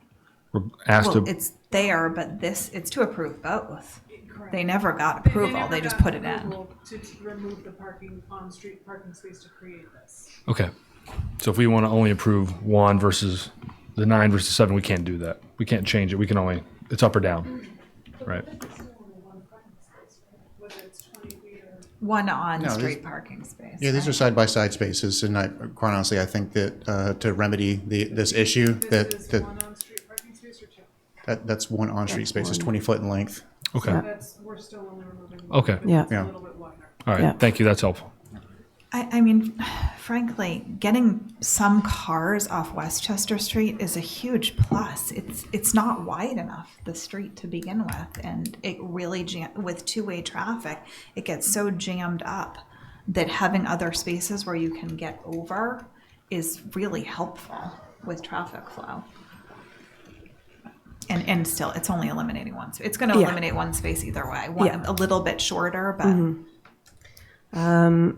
we're asked Well, to, it's there, but it's to approve both. They never got approval, never they just got put it in. approval to remove the parking, on-street parking space to create this. Okay. So if we want to only approve 1 versus the 9 versus 7, we can't do that. We can't change it. We can only, it's up or down. Right. Whether it's 20 feet or. One on-street these- parking space. Yeah, these are right? side-by-side spaces, and quite honestly, I think that to remedy this issue, This is that one on-street parking space or two? that's one on-street space, is 20 foot in length. Okay. We're still only removing. Okay. Yeah. It's a little bit wider. All right. Yeah. Thank you. That's helpful. I mean, frankly, getting some cars off Westchester Street is a huge plus. It's not wide enough, the street to begin with, and it really with two-way traffic, it gets so jammed up that having other spaces where you can get over is really helpful with traffic flow. And still, it's only eliminating one. It's going to Yeah. eliminate one space either way. Yeah. A little bit shorter, but.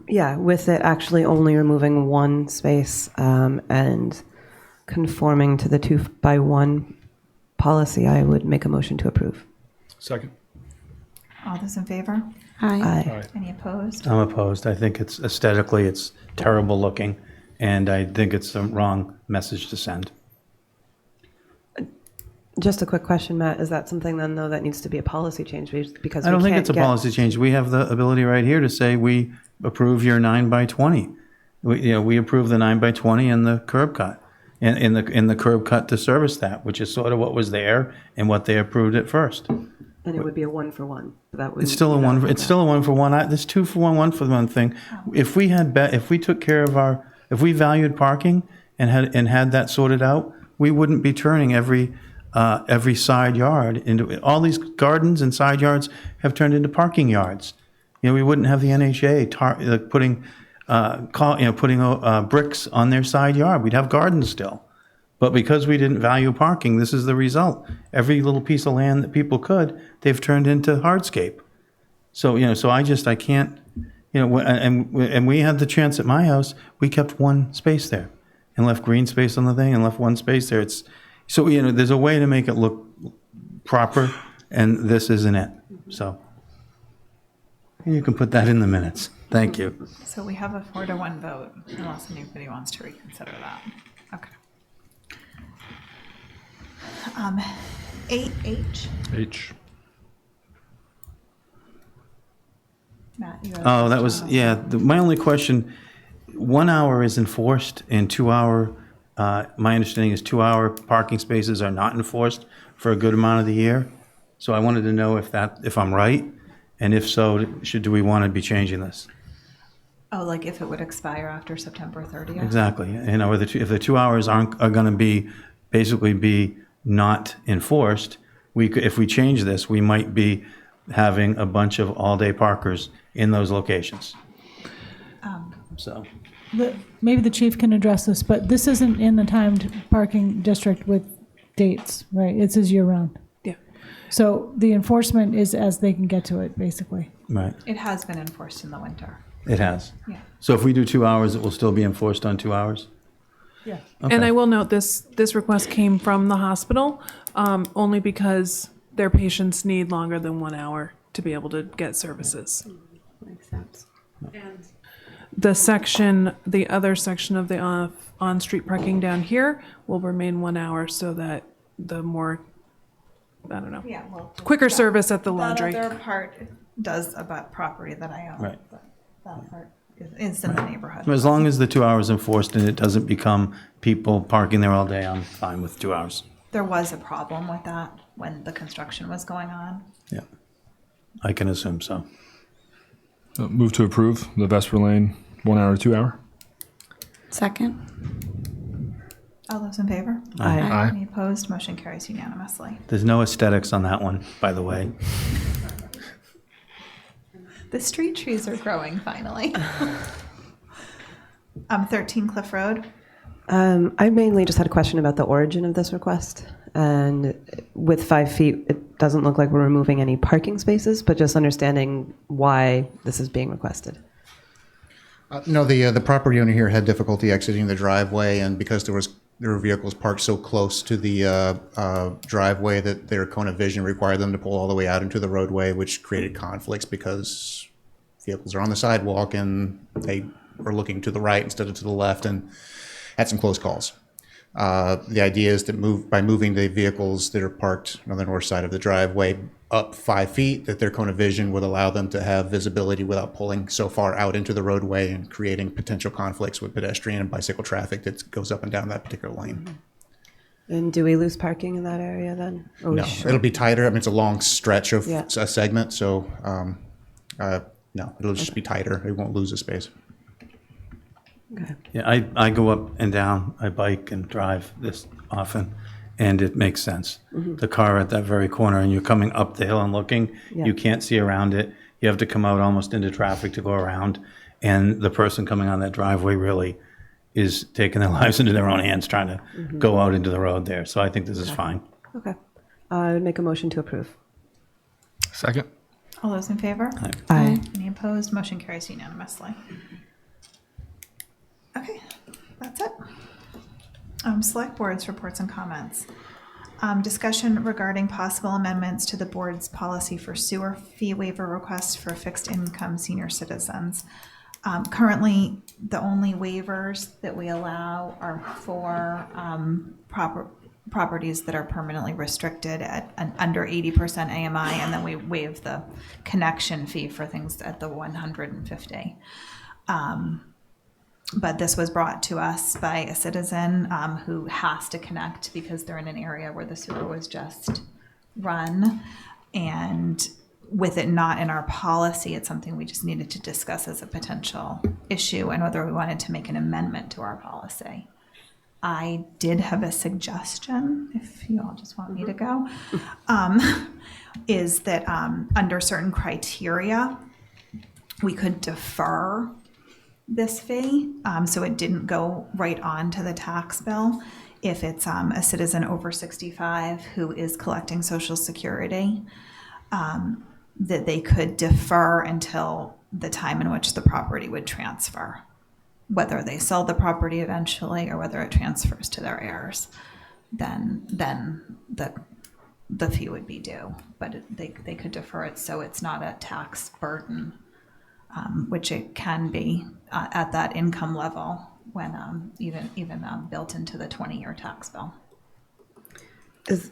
Yeah, with it actually only removing 1 space and conforming to the 2x1 policy, I would make a motion to approve. Second. All those in favor? Aye. Aye. Any opposed? I'm opposed. I think it's aesthetically, it's terrible looking, and I think it's the wrong message to send. Just a quick question, Matt. Is that something then, though, that needs to be a policy change? Because I don't we think can't it's a get- policy change. We have the ability right here to say we approve your 9x20. We approve the 9x20 and the curb cut, and in the curb cut to service that, which is sort of what was there and what they approved at first. And it would be a 1-for-1. That would It's still a one. It's still a 1-for-1. This 2-for-1, 1-for-1 thing. If we had if we took care of if we valued parking and had that sorted out, we wouldn't be turning every side yard into, all these gardens and side yards have turned into parking yards. We wouldn't have the NHA putting bricks on their side yard. We'd have gardens still. But because we didn't value parking, this is the result. Every little piece of land that people could, they've turned into hardscape. So, I can't, and we had the chance at my house, we kept 1 space there and left green space on the thing and left 1 space there. So, there's a way to make it look proper, and this isn't it. So you can put that in the minutes. Thank you. So we have a 4-1 vote, unless anybody wants to reconsider that. Okay. 8H, H. Matt, you have. Oh, that was, yeah, my only question, 1 hour is enforced and 2 hour, my understanding is 2 hour parking spaces are not enforced for a good amount of the year. So I wanted to know if I'm right, and if so, do we want to be changing this? Oh, like if it would expire after September 30th? Exactly. If the 2 hours are going to basically be not enforced, if we change this, we might be having a bunch of all-day parkers in those locations. So, Maybe the chief can address this, but this isn't in the timed parking district with dates, right? It's as year-round. Yeah. So the enforcement is as they can get to it, basically. right, It has been enforced in the winter. it has. Yeah. So if we do 2 hours, it will still be enforced on 2 hours? Yeah. Okay. And I will note this request came from the hospital, only because their patients need longer than 1 hour to be able to get services. Makes sense. And the other section of the on-street parking down here will remain 1 hour so that the more, I don't know, Yeah, well. quicker service at the laundry. That other part does about property that I own. Right. but That part is in the neighborhood. As long as the 2 hours enforced and it doesn't become people parking there all day, I'm fine with 2 hours. There was a problem with that when the construction was going on. Yeah, I can assume so. Move to approve the Vesper Lane 1 hour to 2 hour. Second. All those in favor? Aye. Aye. Any opposed? Motion carries unanimously. There's no aesthetics on that one, by the way. The street trees are growing finally. 13 Cliff Road. I mainly just had a question about the origin of this request. And with 5 feet, it doesn't look like we're removing any parking spaces, but just understanding why this is being requested. No, the property owner here had difficulty exiting the driveway, and because there was there were vehicles parked so close to the driveway that their cone of vision required them to pull all the way out into the roadway, which created conflicts because vehicles are on the sidewalk and they were looking to the right instead of to the left, and had some close calls. The idea is that by moving the vehicles that are parked on the north side of the driveway up 5 feet, that their cone of vision would allow them to have visibility without pulling so far out into the roadway and creating potential conflicts with pedestrian and bicycle traffic that goes up and down that particular lane. And do we lose parking in that area then? Oh, No, sure. it'll be tighter. I mean, it's a long stretch of Yeah. a segment, so no, it'll just be tighter. It won't lose a space. Okay. Yeah, I go up and down, I bike and drive this often, and it makes sense. The car at that very corner, and you're coming up the hill and looking, Yeah. you can't see around it. You have to come out almost into traffic to go around, and the person coming on that driveway really is taking their lives into their own hands trying to go out into the road there. So I think this is fine. Okay. I would make a motion to approve. Second? All those in favor? Aye. Any opposed? Motion carries unanimously. Okay, that's it. Select boards, reports, and comments. Discussion regarding possible amendments to the board's policy for sewer fee waiver requests for fixed income senior citizens. Currently, the only waivers that we allow are for properties that are permanently restricted at under 80% AMI, and then we waive the connection fee for things at the 150. But this was brought to us by a citizen who has to connect because they're in an area where the sewer was just run. And with it not in our policy, it's something we just needed to discuss as a potential issue and whether we wanted to make an amendment to our policy. I did have a suggestion, if you all just want me to go, is that under certain criteria, we could defer this fee, so it didn't go right on to the tax bill. If it's a citizen over 65 who is collecting Social Security, that they could defer until the time in which the property would transfer, whether they sell the property eventually or whether it transfers to their heirs, then the fee would be due. But they could defer it so it's not a tax burden, which it can be at that income level when even built into the 20-year tax bill. Is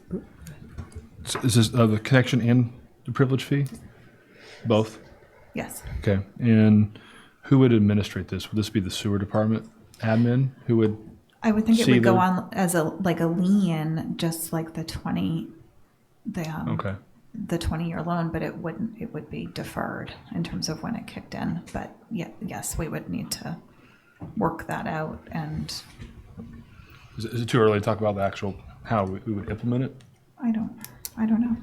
this the connection and the privilege fee? Both? Yes. Okay. And who would administrate this? Would this be the sewer department admin? Who would? I would think it see would go the- on as a lien, just like the 20-year loan, but it would be deferred in terms of when it kicked in. But yes, we would need to work that out. And Is it too early to talk about the actual how we would implement it? I don't know.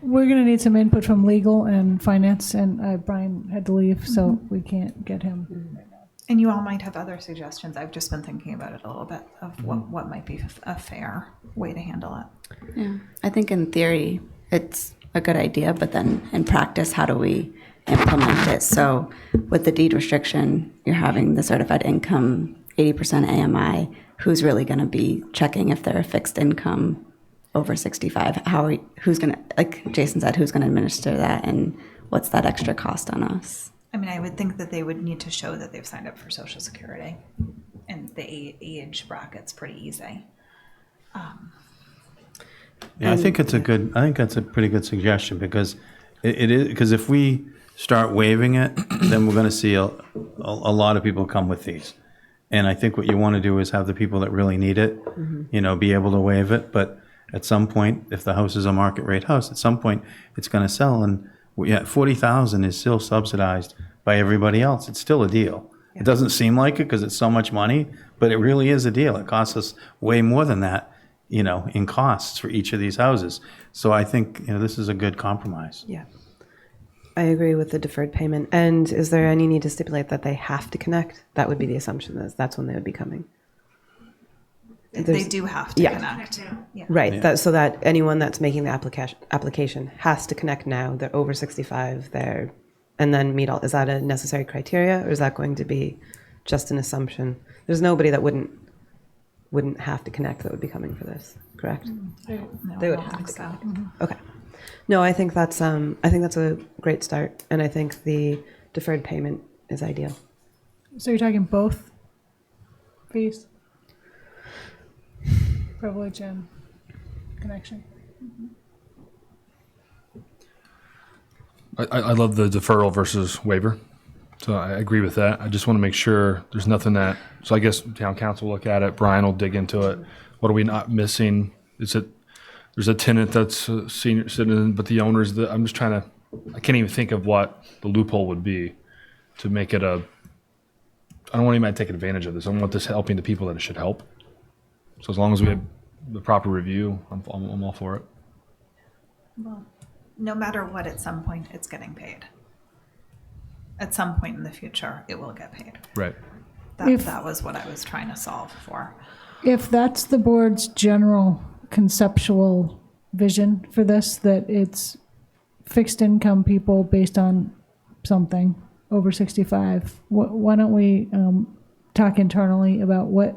We're going to need some input from legal and finance, and Brian had to leave, so we can't get him. And you all might have other suggestions. I've just been thinking about it a little bit of what might be a fair way to handle it. Yeah, I think in theory it's a good idea, but then in practice, how do we implement it? So with the deed restriction, you're having the certified income 80% AMI. Who's really going to be checking if they're a fixed income over 65? Who's going to, like Jason said, who's going to administer that, and what's that extra cost on us? I mean, I would think that they would need to show that they've signed up for Social Security, and the age bracket's pretty easy. Yeah, I think that's a pretty good suggestion because it is, because if we start waiving it, then we're going to see a lot of people come with these. And I think what you want to do is have the people that really need it, be able to waive it. But at some point, if the house is a market rate house, at some point it's going to sell. And $40,000 is still subsidized by everybody else. It's still a deal. It doesn't seem like it because it's so much money, but it really is a deal. It costs us way more than that, in costs for each of these houses. So I think, this is a good compromise. Yeah. I agree with the deferred payment. And is there any need to stipulate that they have to connect? That would be the assumption, that's when they would be coming. They do have to connect. Yeah. Right. Yeah. So that anyone that's making the application has to connect now. They're over 65. And then meet all. Is that a necessary criteria, or is that going to be just an assumption? There's nobody that wouldn't wouldn't have to connect that would be coming for this, correct? No, They I would don't have think to so. connect. Okay. No, I think that's a great start, and I think the deferred payment is ideal. So you're talking both fees? Privilege and connection? I love the deferral versus waiver. So I agree with that. I just want to make sure there's nothing that, so I guess town council will look at it, Brian will dig into it. What are we not missing? Is it, there's a tenant that's a senior citizen, but the owner's I'm just trying to, I can't even think of what the loophole would be to make it a, I don't want anybody to take advantage of this. I want this helping the people that it should help. So as long as we have the proper review, I'm all for it. Well, no matter what, at some point, it's getting paid. At some point in the future, it will get paid. Right. That was what I was trying to solve for. If that's the board's general conceptual vision for this, that it's fixed income people based on something over 65, why don't we talk internally about what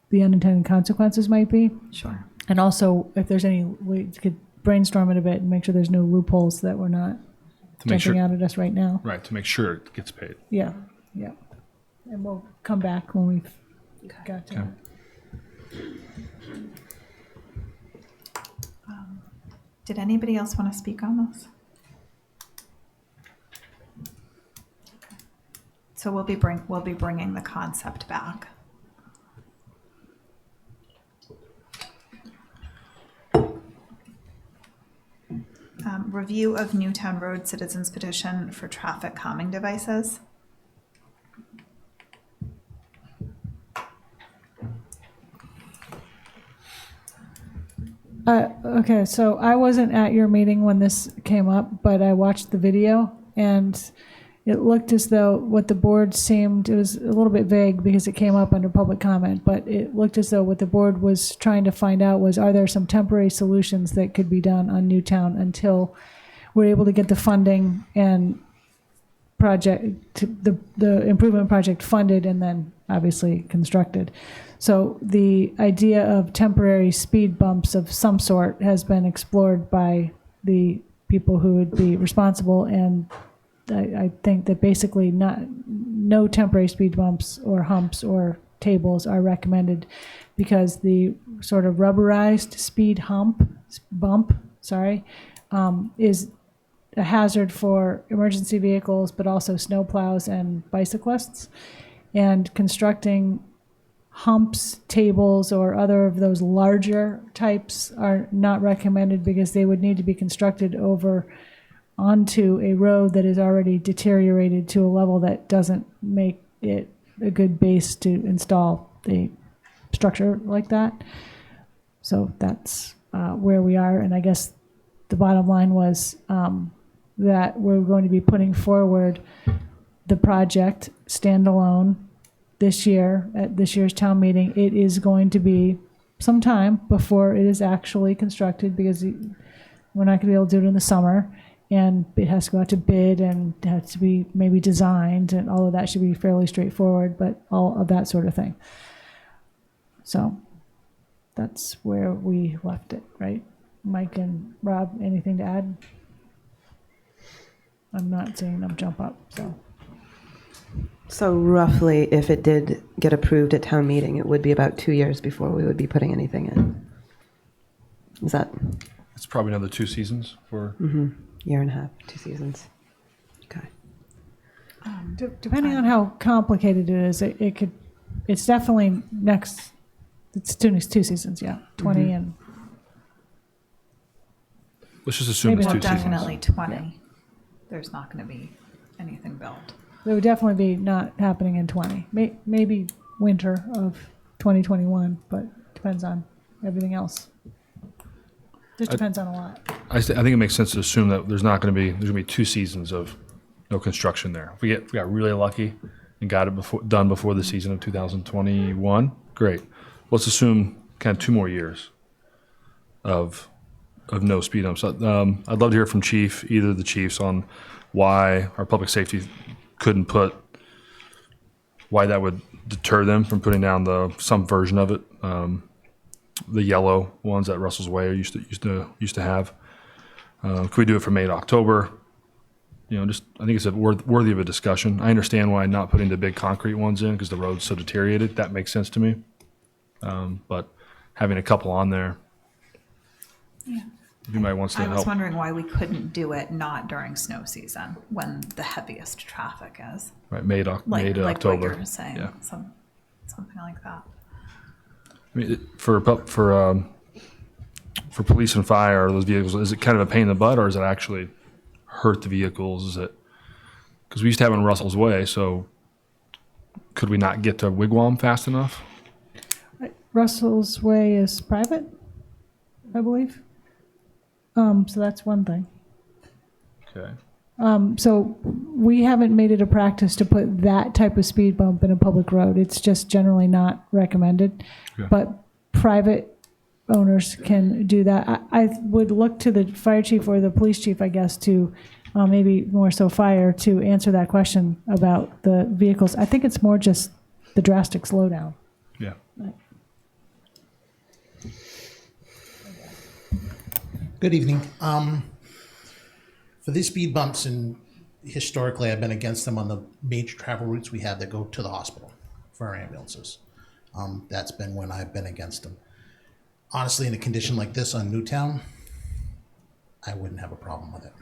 the unintended consequences might be? Sure. And also, if there's any, we could brainstorm it a bit and make sure there's no loopholes that we're not To make jumping sure, out at us right now. right, to make sure it gets paid. Yeah, yeah. And we'll come back when we've got to Okay. it. Did anybody else want to speak on this? So we'll be bringing the concept back. Review of Newtown Road Citizens Petition for traffic calming devices. Okay, so I wasn't at your meeting when this came up, but I watched the video, and it looked as though what the board seemed, it was a little bit vague because it came up under public comment, but it looked as though what the board was trying to find out was, are there some temporary solutions that could be done on Newtown until we're able to get the funding and the improvement project funded and then obviously constructed. So the idea of temporary speed bumps of some sort has been explored by the people who would be responsible, and I think that basically no temporary speed bumps or humps or tables are recommended because the sort of rubberized speed bump, is a hazard for emergency vehicles, but also snowplows and bicyclists. And constructing humps, tables, or other of those larger types are not recommended because they would need to be constructed over onto a road that is already deteriorated to a level that doesn't make it a good base to install a structure like that. So that's where we are. And I guess the bottom line was that we're going to be putting forward the project standalone this year at this year's town meeting. It is going to be some time before it is actually constructed because we're not going to be able to do it in the summer, and it has to go out to bid and it has to be maybe designed, and all of that should be fairly straightforward, but all of that sort of thing. So that's where we left it, right? Mike and Rob, anything to add? I'm not seeing them jump up, so. So roughly, if it did get approved at town meeting, it would be about 2 years before we would be putting anything in. Is that It's probably another 2 seasons for, year and a half, 2 seasons? Okay. Depending on how complicated it is, it could, it's definitely it's 2 seasons, yeah, 20 and. let's just assume Maybe it's 2 not seasons. Definitely 20. There's not going to be anything built. It would definitely be not happening in 20, maybe winter of 2021, but depends on everything else. Just depends on a lot. I think it makes sense to assume that there's going to be 2 seasons of no construction there. If we got really lucky and got it done before the season of 2021, great. Let's assume kind of 2 more years of no speed bumps. I'd love to hear from either the chiefs on why our public safety couldn't put why that would deter them from putting down some version of it. The yellow ones that Russell's Way used to have. Could we do it from May to October? Just I think it's worthy of a discussion. I understand why not putting the big concrete ones in because the road's so deteriorated. That makes sense to me. But having a couple on there, if anybody wants to I was help. wondering why we couldn't do it not during snow season when the heaviest traffic is. Right, May to Like October. what you're saying, Yeah. something like that. I mean, for police and fire, those vehicles, is it kind of a pain in the butt, or does it actually hurt the vehicles? Is it because we used to have it in Russell's Way, so could we not get to Wigwam fast enough? Russell's Way is private, I believe. So that's one thing. Okay. So we haven't made it a practice to put that type of speed bump in a public road. It's just generally not recommended. Okay. But private owners can do that. I would look to the fire chief or the police chief, I guess, to maybe more so fire to answer that question about the vehicles. I think it's more just the drastic slowdown. Yeah. Good evening. For these speed bumps, and historically I've been against them on the major travel routes we have that go to the hospital for our ambulances. That's been when I've been against them. Honestly, in a condition like this on Newtown, I wouldn't have a problem with it.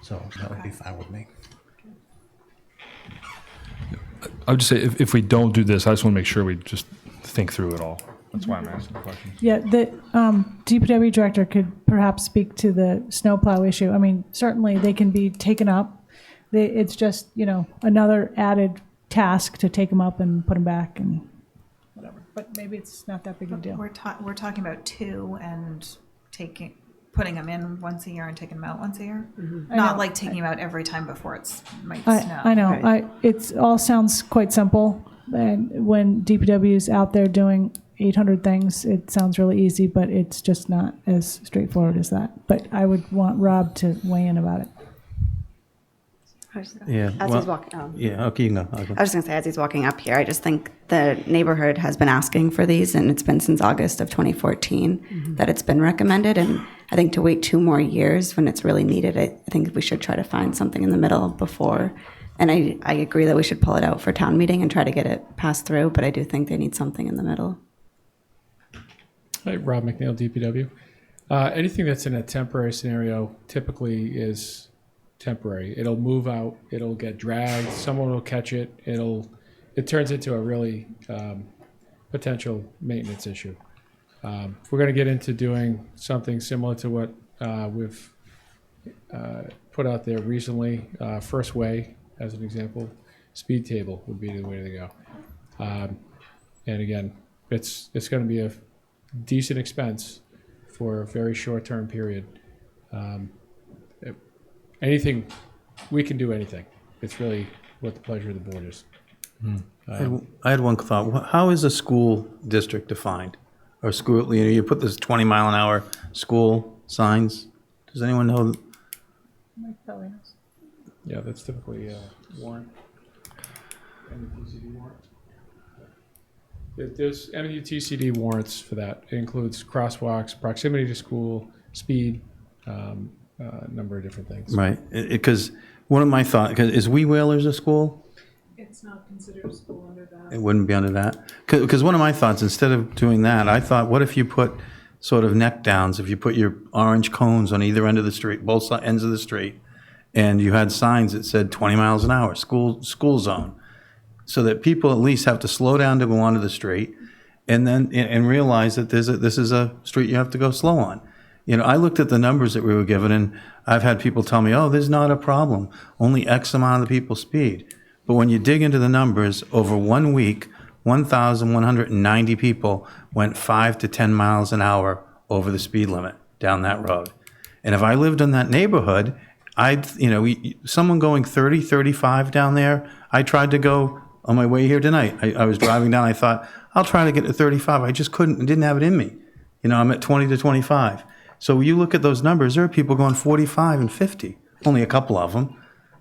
So that would be fine with me. I would just say if we don't do this, I just want to make sure we just think through it all. That's why I'm asking the questions. Yeah, the DPW director could perhaps speak to the snowplow issue. I mean, certainly they can be taken up. It's just, another added task to take them up and put them back and whatever. But maybe it's not that big of a deal. We're talking about two and putting them in once a year and taking them out once a year. I Not know. like taking them out every time before it might snow. I know. It all sounds quite simple. And when DPW is out there doing 800 things, it sounds really easy, but it's just not as straightforward as that. But I would want Rob to weigh in about it. Yeah. As well, he's walking, Yeah, okay, you can go. I was just going to say, as he's walking up here, I just think the neighborhood has been asking for these, and it's been since August of 2014 that it's been recommended. And I think to wait 2 more years when it's really needed, I think we should try to find something in the middle before. And I agree that we should pull it out for town meeting and try to get it passed through, but I do think they need something in the middle. Hi, Rob McNeil, DPW. Anything that's in a temporary scenario typically is temporary. It'll move out, it'll get dragged, someone will catch it, it turns into a really potential maintenance issue. If we're going to get into doing something similar to what we've put out there recently, First Way, as an example, speed table would be the way to go. And again, it's going to be a decent expense for a very short-term period. Anything, we can do anything. It's really what the pleasure of the board is. I had one thought. How is a school district defined? Or school, you put this 20-mile-an-hour school signs. Does anyone know? Yeah, that's typically warrant. MUTCD warrant. There's MUTCD warrants for that. It includes crosswalks, proximity to school, speed, number of different things. Right, because one of my thoughts, is Wee Whalers a school? It's not considered a school under that. It wouldn't be under that? Because one of my thoughts, instead of doing that, I thought, what if you put sort of neck downs, if you put your orange cones on either end of the street, both ends of the street, and you had signs that said 20 miles an hour, school zone, so that people at least have to slow down to go onto the street and then and realize that this is a street you have to go slow on. I looked at the numbers that we were given, and I've had people tell me, oh, there's not a problem. Only X amount of the people speed. But when you dig into the numbers, over 1 week, 1,190 people went 5 to 10 miles an hour over the speed limit down that road. And if I lived in that neighborhood, someone going 30, 35 down there, I tried to go on my way here tonight. I was driving down, I thought, I'll try to get to 35. I just couldn't, didn't have it in me. I'm at 20 to 25. So you look at those numbers, there are people going 45 and 50, only a couple of them.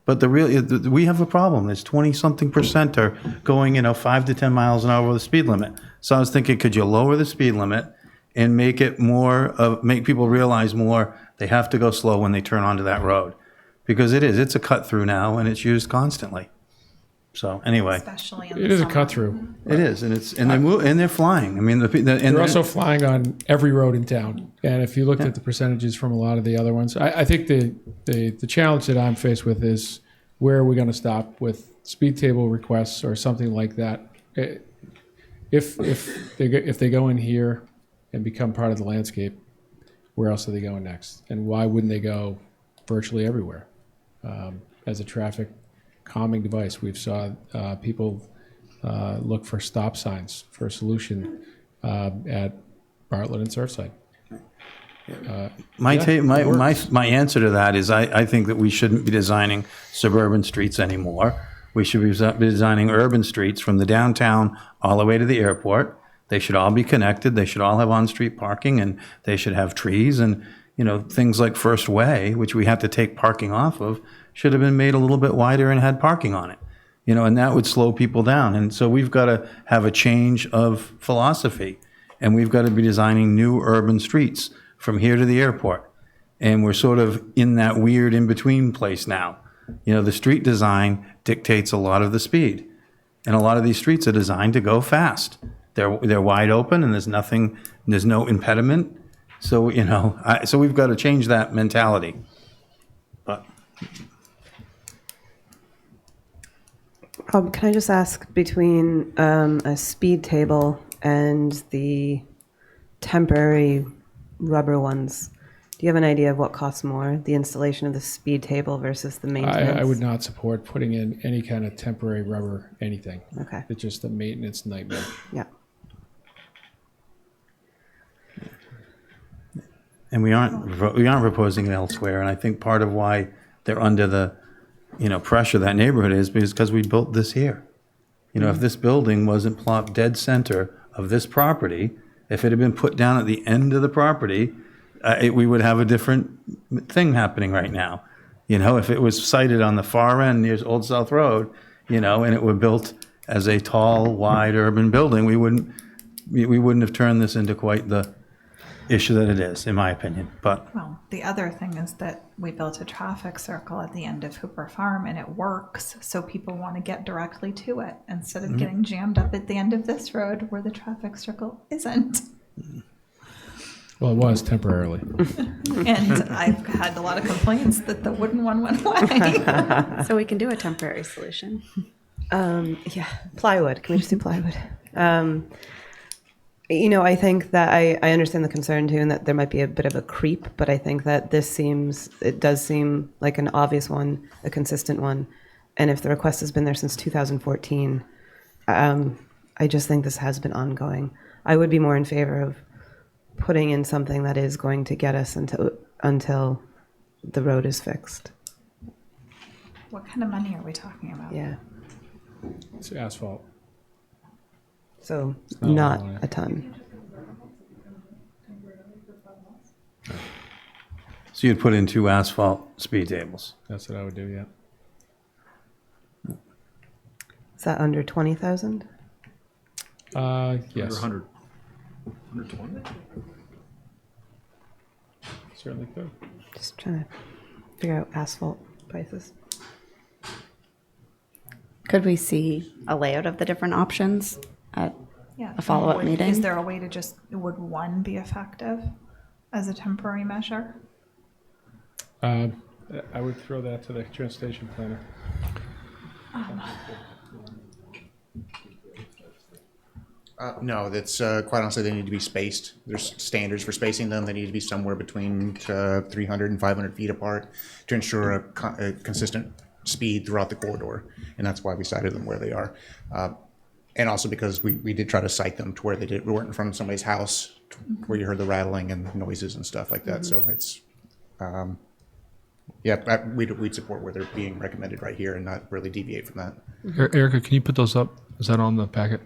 But we have a problem. There's 20-something% are going, 5 to 10 miles an hour over the speed limit. So I was thinking, could you lower the speed limit and make it make people realize more they have to go slow when they turn onto that road? Because it's a cut through now and it's used constantly. So anyway, Especially in It the is a summer. cut through. it is, and they're flying. I mean, They're also flying on every road in town. And if you looked at the percentages from a lot of the other ones, I think the challenge that I'm faced with is where are we going to stop with speed table requests or something like that? If they go in here and become part of the landscape, where else are they going next? And why wouldn't they go virtually everywhere as a traffic calming device? We've saw people look for stop signs for a solution at Bartlett and Surfside. My answer to that is I think that we shouldn't be designing suburban streets anymore. We should be designing urban streets from the downtown all the way to the airport. They should all be connected. They should all have on-street parking, and they should have trees and things like First Way, which we have to take parking off of, should have been made a little bit wider and had parking on it. And that would slow people down. And so we've got to have a change of philosophy, and we've got to be designing new urban streets from here to the airport. And we're sort of in that weird in-between place now. The street design dictates a lot of the speed. And a lot of these streets are designed to go fast. They're wide open and there's no impediment. So, so we've got to change that mentality. But Rob, can I just ask, between a speed table and the temporary rubber ones, do you have an idea of what costs more, the installation of the speed table versus the maintenance? I would not support putting in any kind of temporary rubber anything. Okay. It's just a maintenance nightmare. Yeah. And we aren't proposing it elsewhere. And I think part of why they're under the pressure that neighborhood is because we built this here. If this building wasn't plopped dead center of this property, if it had been put down at the end of the property, we would have a different thing happening right now. If it was sited on the far end near Old South Road, and it were built as a tall, wide urban building, we wouldn't have turned this into quite the issue that it is, in my opinion. But Well, the other thing is that we built a traffic circle at the end of Hooper Farm and it works, so people want to get directly to it instead of getting jammed up at the end of this road where the traffic circle isn't. Well, it was temporarily. And I've had a lot of complaints that the wooden one went away. So we can do a temporary solution. Yeah, plywood. Can we just do plywood? I think that I understand the concern too, and that there might be a bit of a creep, but I think that it does seem like an obvious one, a consistent one. And if the request has been there since 2014, I just think this has been ongoing. I would be more in favor of putting in something that is going to get us until the road is fixed. What kind of money are we talking about? Yeah. It's asphalt. So not not a ton. so you'd put in 2 asphalt speed tables. That's what I would do, yeah. Is that under 20,000? Yes. 100. 120? Certainly could. Just trying to figure out asphalt prices. Could we see a layout of the different options at Yeah. a follow-up meeting? Is there a way to would one be effective as a temporary measure? I would throw that to the transportation planner. No, that's quite honestly, they need to be spaced. There's standards for spacing them. They need to be somewhere between 300 and 500 feet apart to ensure a consistent speed throughout the corridor. And that's why we cited them where they are. And also because we did try to site them to where we weren't in front of somebody's house where you heard the rattling and noises and stuff like that. So it's, we'd support where they're being recommended right here and not really deviate from that. Erica, can you put those up? Is that on the packet?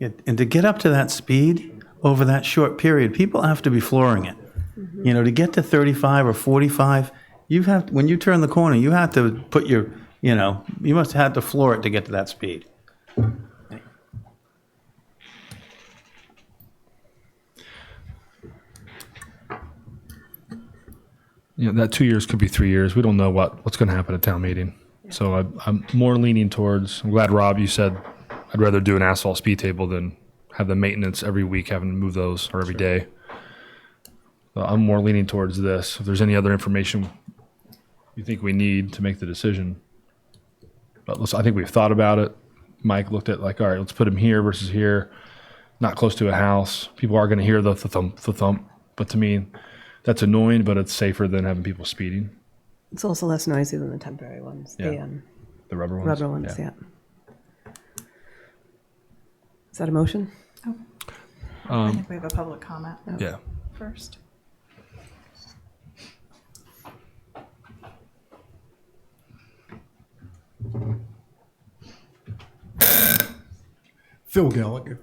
Yeah, and to get up to that speed over that short period, people have to be flooring it. You know, to get to 35 or 45, when you turn the corner, you have to put your, you know, you must have to floor it to get to that speed. You know, that 2 years could be 3 years. We don't know what's going to happen at town meeting. So I'm more leaning towards, I'm glad, Rob, you said I'd rather do an asphalt speed table than have the maintenance every week, having to move those, or every day. So I'm more leaning towards this. If there's any other information you think we need to make the decision. But I think we've thought about it. Mike looked at like, all right, let's put him here versus here, not close to a house. People are going to hear the thump. But to me, that's annoying, but it's safer than having people speeding. It's also less noisy than the temporary ones. Yeah. The rubber ones. Rubber ones, yeah. Is that a motion? I think we have a public comment Yeah. first. Phil Gallagher.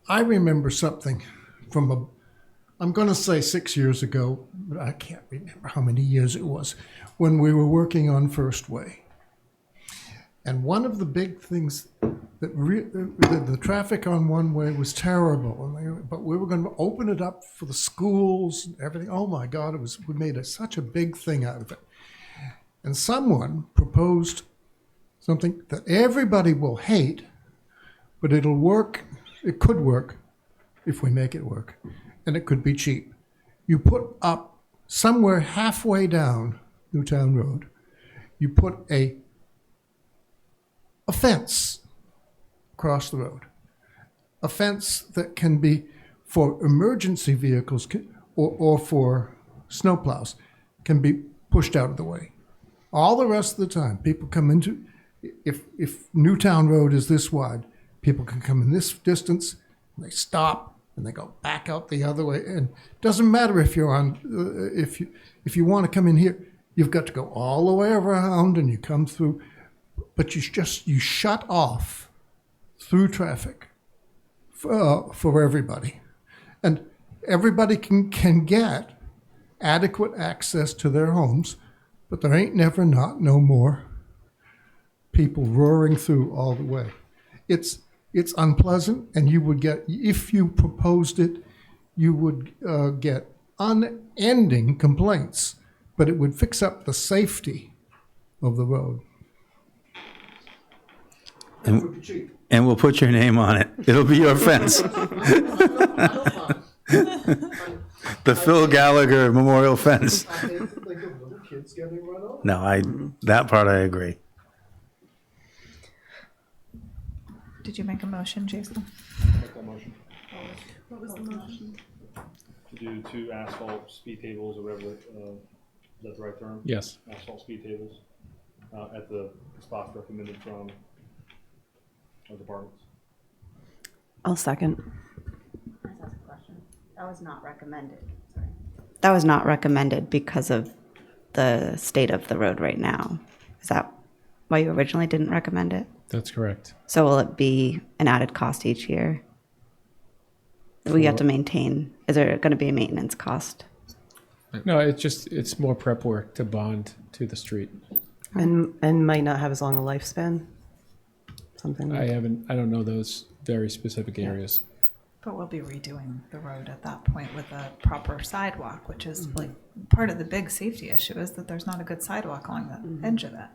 I remember something from I'm going to say 6 years ago, but I can't remember how many years it was, when we were working on First Way. And one of the big things that the traffic on one way was terrible, but we were going to open it up for the schools and everything. Oh my God, we made such a big thing out of it. And someone proposed something that everybody will hate, but it'll work. It could work if we make it work, and it could be cheap. You put up somewhere halfway down Newtown Road, you put a fence across the road, a fence that can be for emergency vehicles or for snowplows, can be pushed out of the way. All the rest of the time, people come into, if Newtown Road is this wide, people can come in this distance, and they stop, and they go back out the other way. And it doesn't matter if you're on, if you want to come in here, you've got to go all the way around, and you come through. But you shut off through traffic for everybody, and everybody can get adequate access to their homes, but there ain't never no more people roaring through all the way. It's unpleasant, and you would get, if you proposed it, you would get unending complaints, but it would fix up the safety of the road. And we'll put your name on it. It'll be your fence. The Phil Gallagher Memorial Fence. No, that part I agree. Did you make a motion, Jason? Make that motion. What was the motion? To do 2 asphalt speed tables or whatever, is that the right term? Yes. Asphalt speed tables at the spots recommended from our departments. I'll second. That was not recommended. Sorry. That was not recommended because of the state of the road right now. Is that why you originally didn't recommend it? That's correct. So will it be an added cost each year that we have to maintain? Is there going to be a maintenance cost? No, it's more prep work to bond to the street. And might not have as long a lifespan? Something like I don't know those very specific areas. But we'll be redoing the road at that point with a proper sidewalk, which is like part of the big safety issue is that there's not a good sidewalk along the edge of it.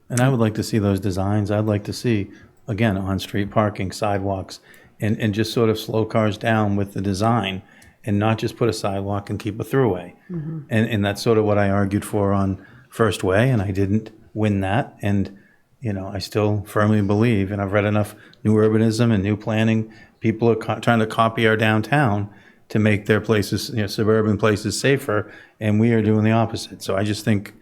And I would like to see those designs. I'd like to see, again, on-street parking, sidewalks, and just sort of slow cars down with the design and not just put a sidewalk and keep a throughway. And that's sort of what I argued for on First Way, and I didn't win that. And, you know, I still firmly believe, and I've read enough new urbanism and new planning, people are trying to copy our downtown to make their places, you know, suburban places safer, and we are doing the opposite. So I just think,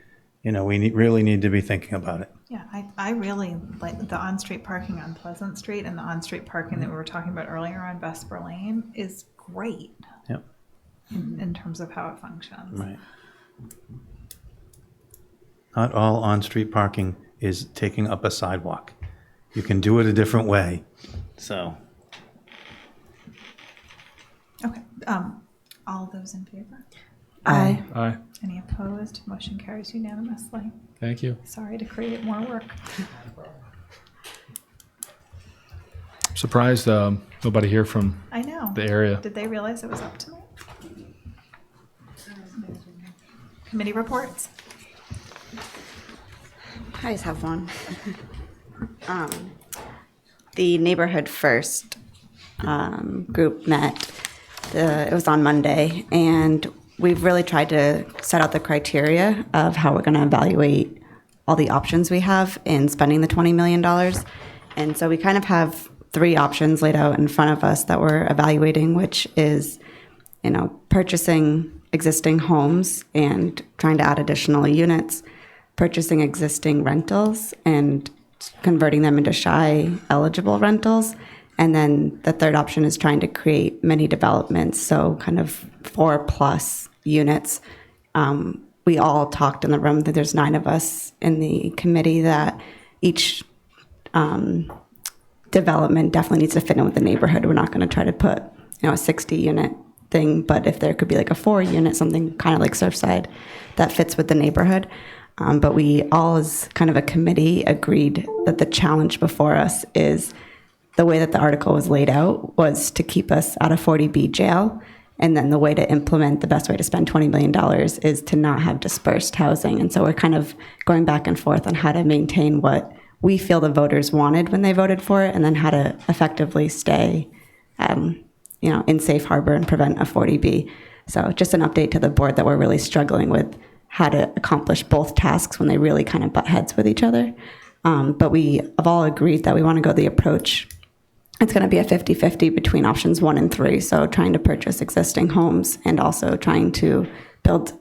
you know, we really need to be thinking about it. Yeah, I really like the on-street parking on Pleasant Street, and the on-street parking that we were talking about earlier on Vesper Lane is great. Yep. In terms of how it functions. Right. Not all on-street parking is taking up a sidewalk. You can do it a different way. So. Okay, All those in favor? Aye. Aye. Any opposed? Motion carries unanimously. Thank you. Sorry to create more work. Surprised nobody here from I know. the area. Did they realize it was up tonight? Committee reports? I just have one. The Neighborhood First group met. It was on Monday, and we've really tried to set out the criteria of how we're going to evaluate all the options we have in spending the $20 million. And so we kind of have 3 options laid out in front of us that we're evaluating, which is, purchasing existing homes and trying to add additional units, purchasing existing rentals and converting them into SHI eligible rentals. And then the third option is trying to create mini developments, so kind of 4+ units. We all talked in the room that there's 9 of us in the committee that each development definitely needs to fit in with the neighborhood. We're not going to try to put, a 60 unit thing, but if there could be like a 4 unit, something kind of like Surfside that fits with the neighborhood. But we all, as kind of a committee, agreed that the challenge before us is the way that the article was laid out was to keep us out of 40B jail. And then the way to implement the best way to spend $20 million is to not have dispersed housing. And so we're kind of going back and forth on how to maintain what we feel the voters wanted when they voted for it, and then how to effectively stay, in safe harbor and prevent a 40B. So just an update to the board that we're really struggling with how to accomplish both tasks when they really kind of butt heads with each other. But we have all agreed that we want to go the approach. It's going to be a 50-50 between options 1 and 3. So trying to purchase existing homes and also trying to build,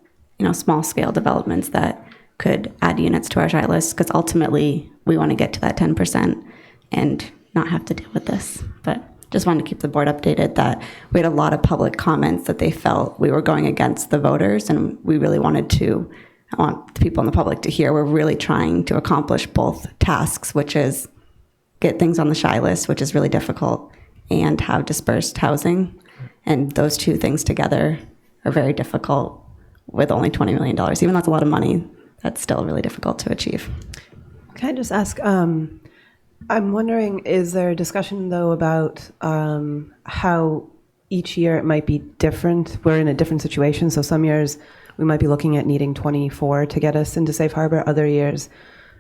small scale developments that could add units to our SHI list, because ultimately we want to get to that 10% and not have to deal with this. But just wanted to keep the board updated that we had a lot of public comments that they felt we were going against the voters, and we really I want the people in the public to hear we're really trying to accomplish both tasks, which is get things on the SHI list, which is really difficult, and have dispersed housing. And those 2 things together are very difficult with only $20 million. Even though that's a lot of money, that's still really difficult to achieve. Can I just ask, I'm wondering, is there a discussion, though, about how each year it might be different? We're in a different situation, so some years we might be looking at needing 24 to get us into safe harbor. Other years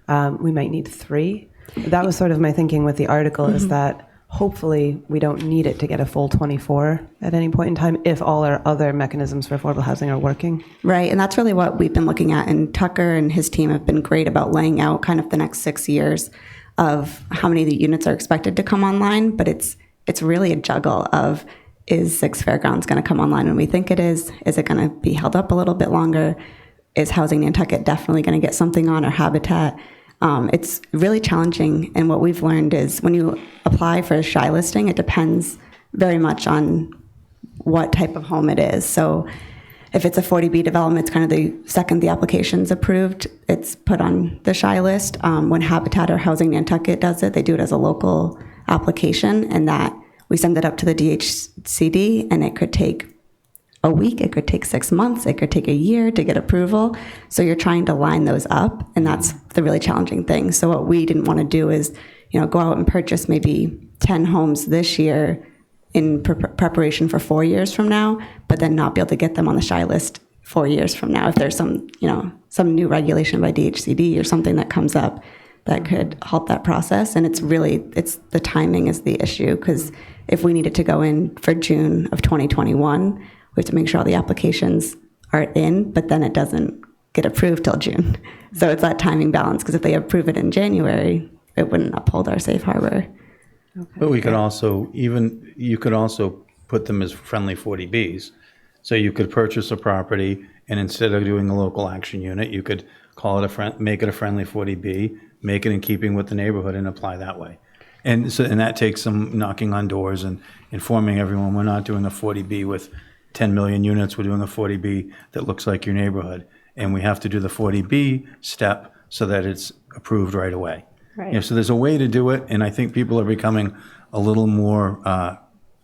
we might need 3. That was sort of my thinking with the article, is that hopefully we don't need it to get a full 24 at any point in time if all our other mechanisms for affordable housing are working. Right, and that's really what we've been looking at, and Tucker and his team have been great about laying out kind of the next 6 years of how many of the units are expected to come online, but it's really a juggle of, is Six Fairgrounds going to come online when we think it is? Is it going to be held up a little bit longer? Is Housing Nantucket definitely going to get something on, or Habitat? It's really challenging, and what we've learned is when you apply for a SHI listing, it depends very much on what type of home it is. So if it's a 40B development, it's kind of the second the application's approved, it's put on the SHI list. When Habitat or Housing Nantucket does it, they do it as a local application, and that we send it up to the DHCD, and it could take a week, it could take 6 months, it could take a year to get approval. So you're trying to line those up, and that's the really challenging thing. So what we didn't want to do is, go out and purchase maybe 10 homes this year in preparation for 4 years from now, but then not be able to get them on the SHI list 4 years from now if there's some new regulation by DHCD or something that comes up that could halt that process. And it's the timing is the issue, because if we needed to go in for June of 2021, we have to make sure all the applications are in, but then it doesn't get approved till June. So it's that timing balance, because if they approve it in January, it wouldn't uphold our safe harbor. Okay. But we could also, you could also put them as friendly 40Bs. So you could purchase a property, and instead of doing a local action unit, you could call it make it a friendly 40B, make it in keeping with the neighborhood, and apply that way. And that takes some knocking on doors and informing everyone we're not doing a 40B with 10 million units, we're doing a 40B that looks like your neighborhood. And we have to do the 40B step so that it's approved right away. Right. So there's a way to do it, and I think people are becoming a little more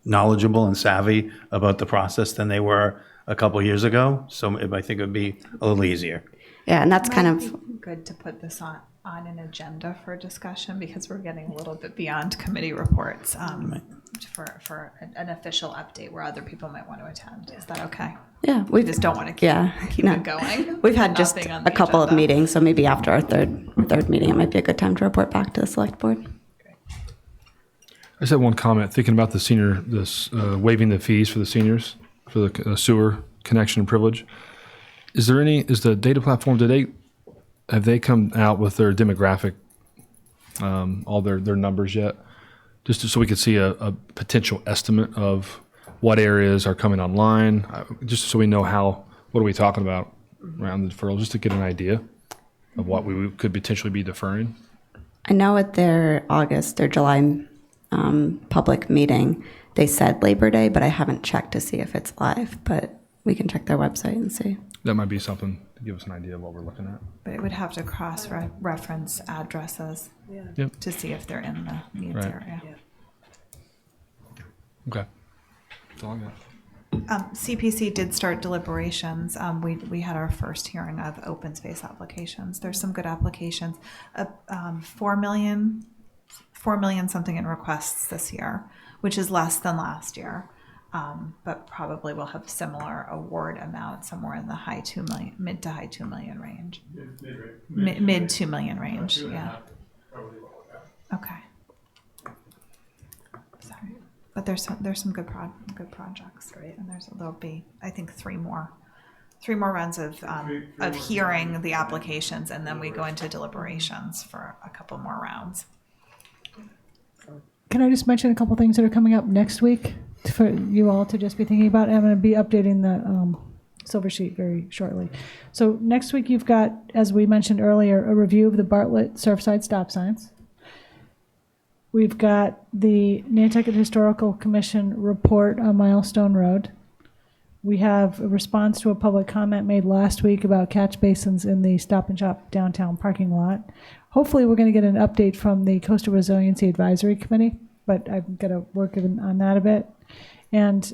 knowledgeable and savvy about the process than they were a couple years ago, so I think it would be a little easier. Yeah, and that's kind Might of, be good to put this on an agenda for discussion because we're getting a little bit beyond committee reports for an official update where other people might want to attend. Is that okay? yeah, We we just don't want to keep no. it going. We've had Not just being on a the couple of agenda. meetings, so maybe after our third meeting, it might be a good time to report back to the select board. I just had one comment, thinking about waiving the fees for the seniors, for the sewer connection and privilege. Is the data platform, have they come out with their demographic, all their numbers yet? Just so we could see a potential estimate of what areas are coming online, just so we know what are we talking about around the deferral, just to get an idea of what we could potentially be deferring. I know at their July public meeting, they said Labor Day, but I haven't checked to see if it's live, but we can check their website and see. That might be something to give us an idea of what we're looking at. But it would have to cross-reference addresses Yep. to see if they're in the needs Right. area. Okay. That's all I got. CPC did start deliberations. We had our first hearing of open space applications. There's some good applications. 4 million something in requests this year, which is less than last year. But probably will have similar award amount somewhere in the high 2 million, mid to high 2 million range. Mid 2 million range, yeah. Okay. Sorry. But there's some good projects, right? And there'll be, I think, three more rounds of hearing the applications, and then we go into deliberations for a couple more rounds. Can I just mention a couple things that are coming up next week for you all to just be thinking about? I'm going to be updating the silver sheet very shortly. So next week you've got, as we mentioned earlier, a review of the Bartlett Surfside stop signs. We've got the Nantucket Historical Commission report on Milestone Road. We have a response to a public comment made last week about catch basins in the Stop and Shop downtown parking lot. Hopefully we're going to get an update from the Coastal Resiliency Advisory Committee, but I've got to work on that a bit. And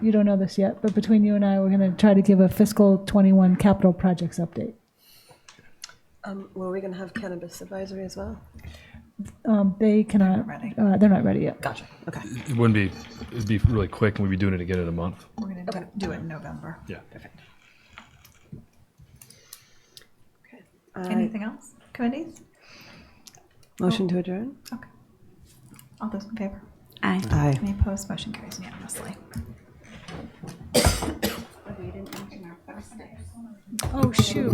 you don't know this yet, but between you and I, we're going to try to give a fiscal 21 capital projects update. Were we going to have cannabis advisory as well? They cannot, they're not ready yet. Gotcha. Okay. It'd be really quick, and we'd be doing it again in a month. We're going to do it in November. Yeah. Perfect. Okay. Anything else? Committees? Motion to adjourn? Okay. All those in favor? Aye. Aye. Any opposed? Motion carries unanimously. Oh, shoot.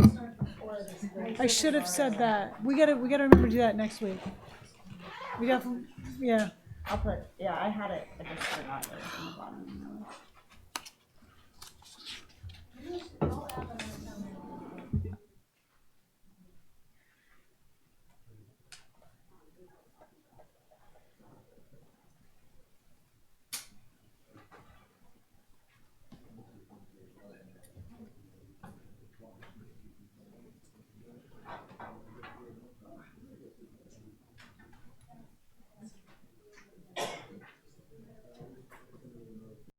I should have said that. We gotta remember to do that next week. Yeah. I had it, I just forgot it was on the bottom.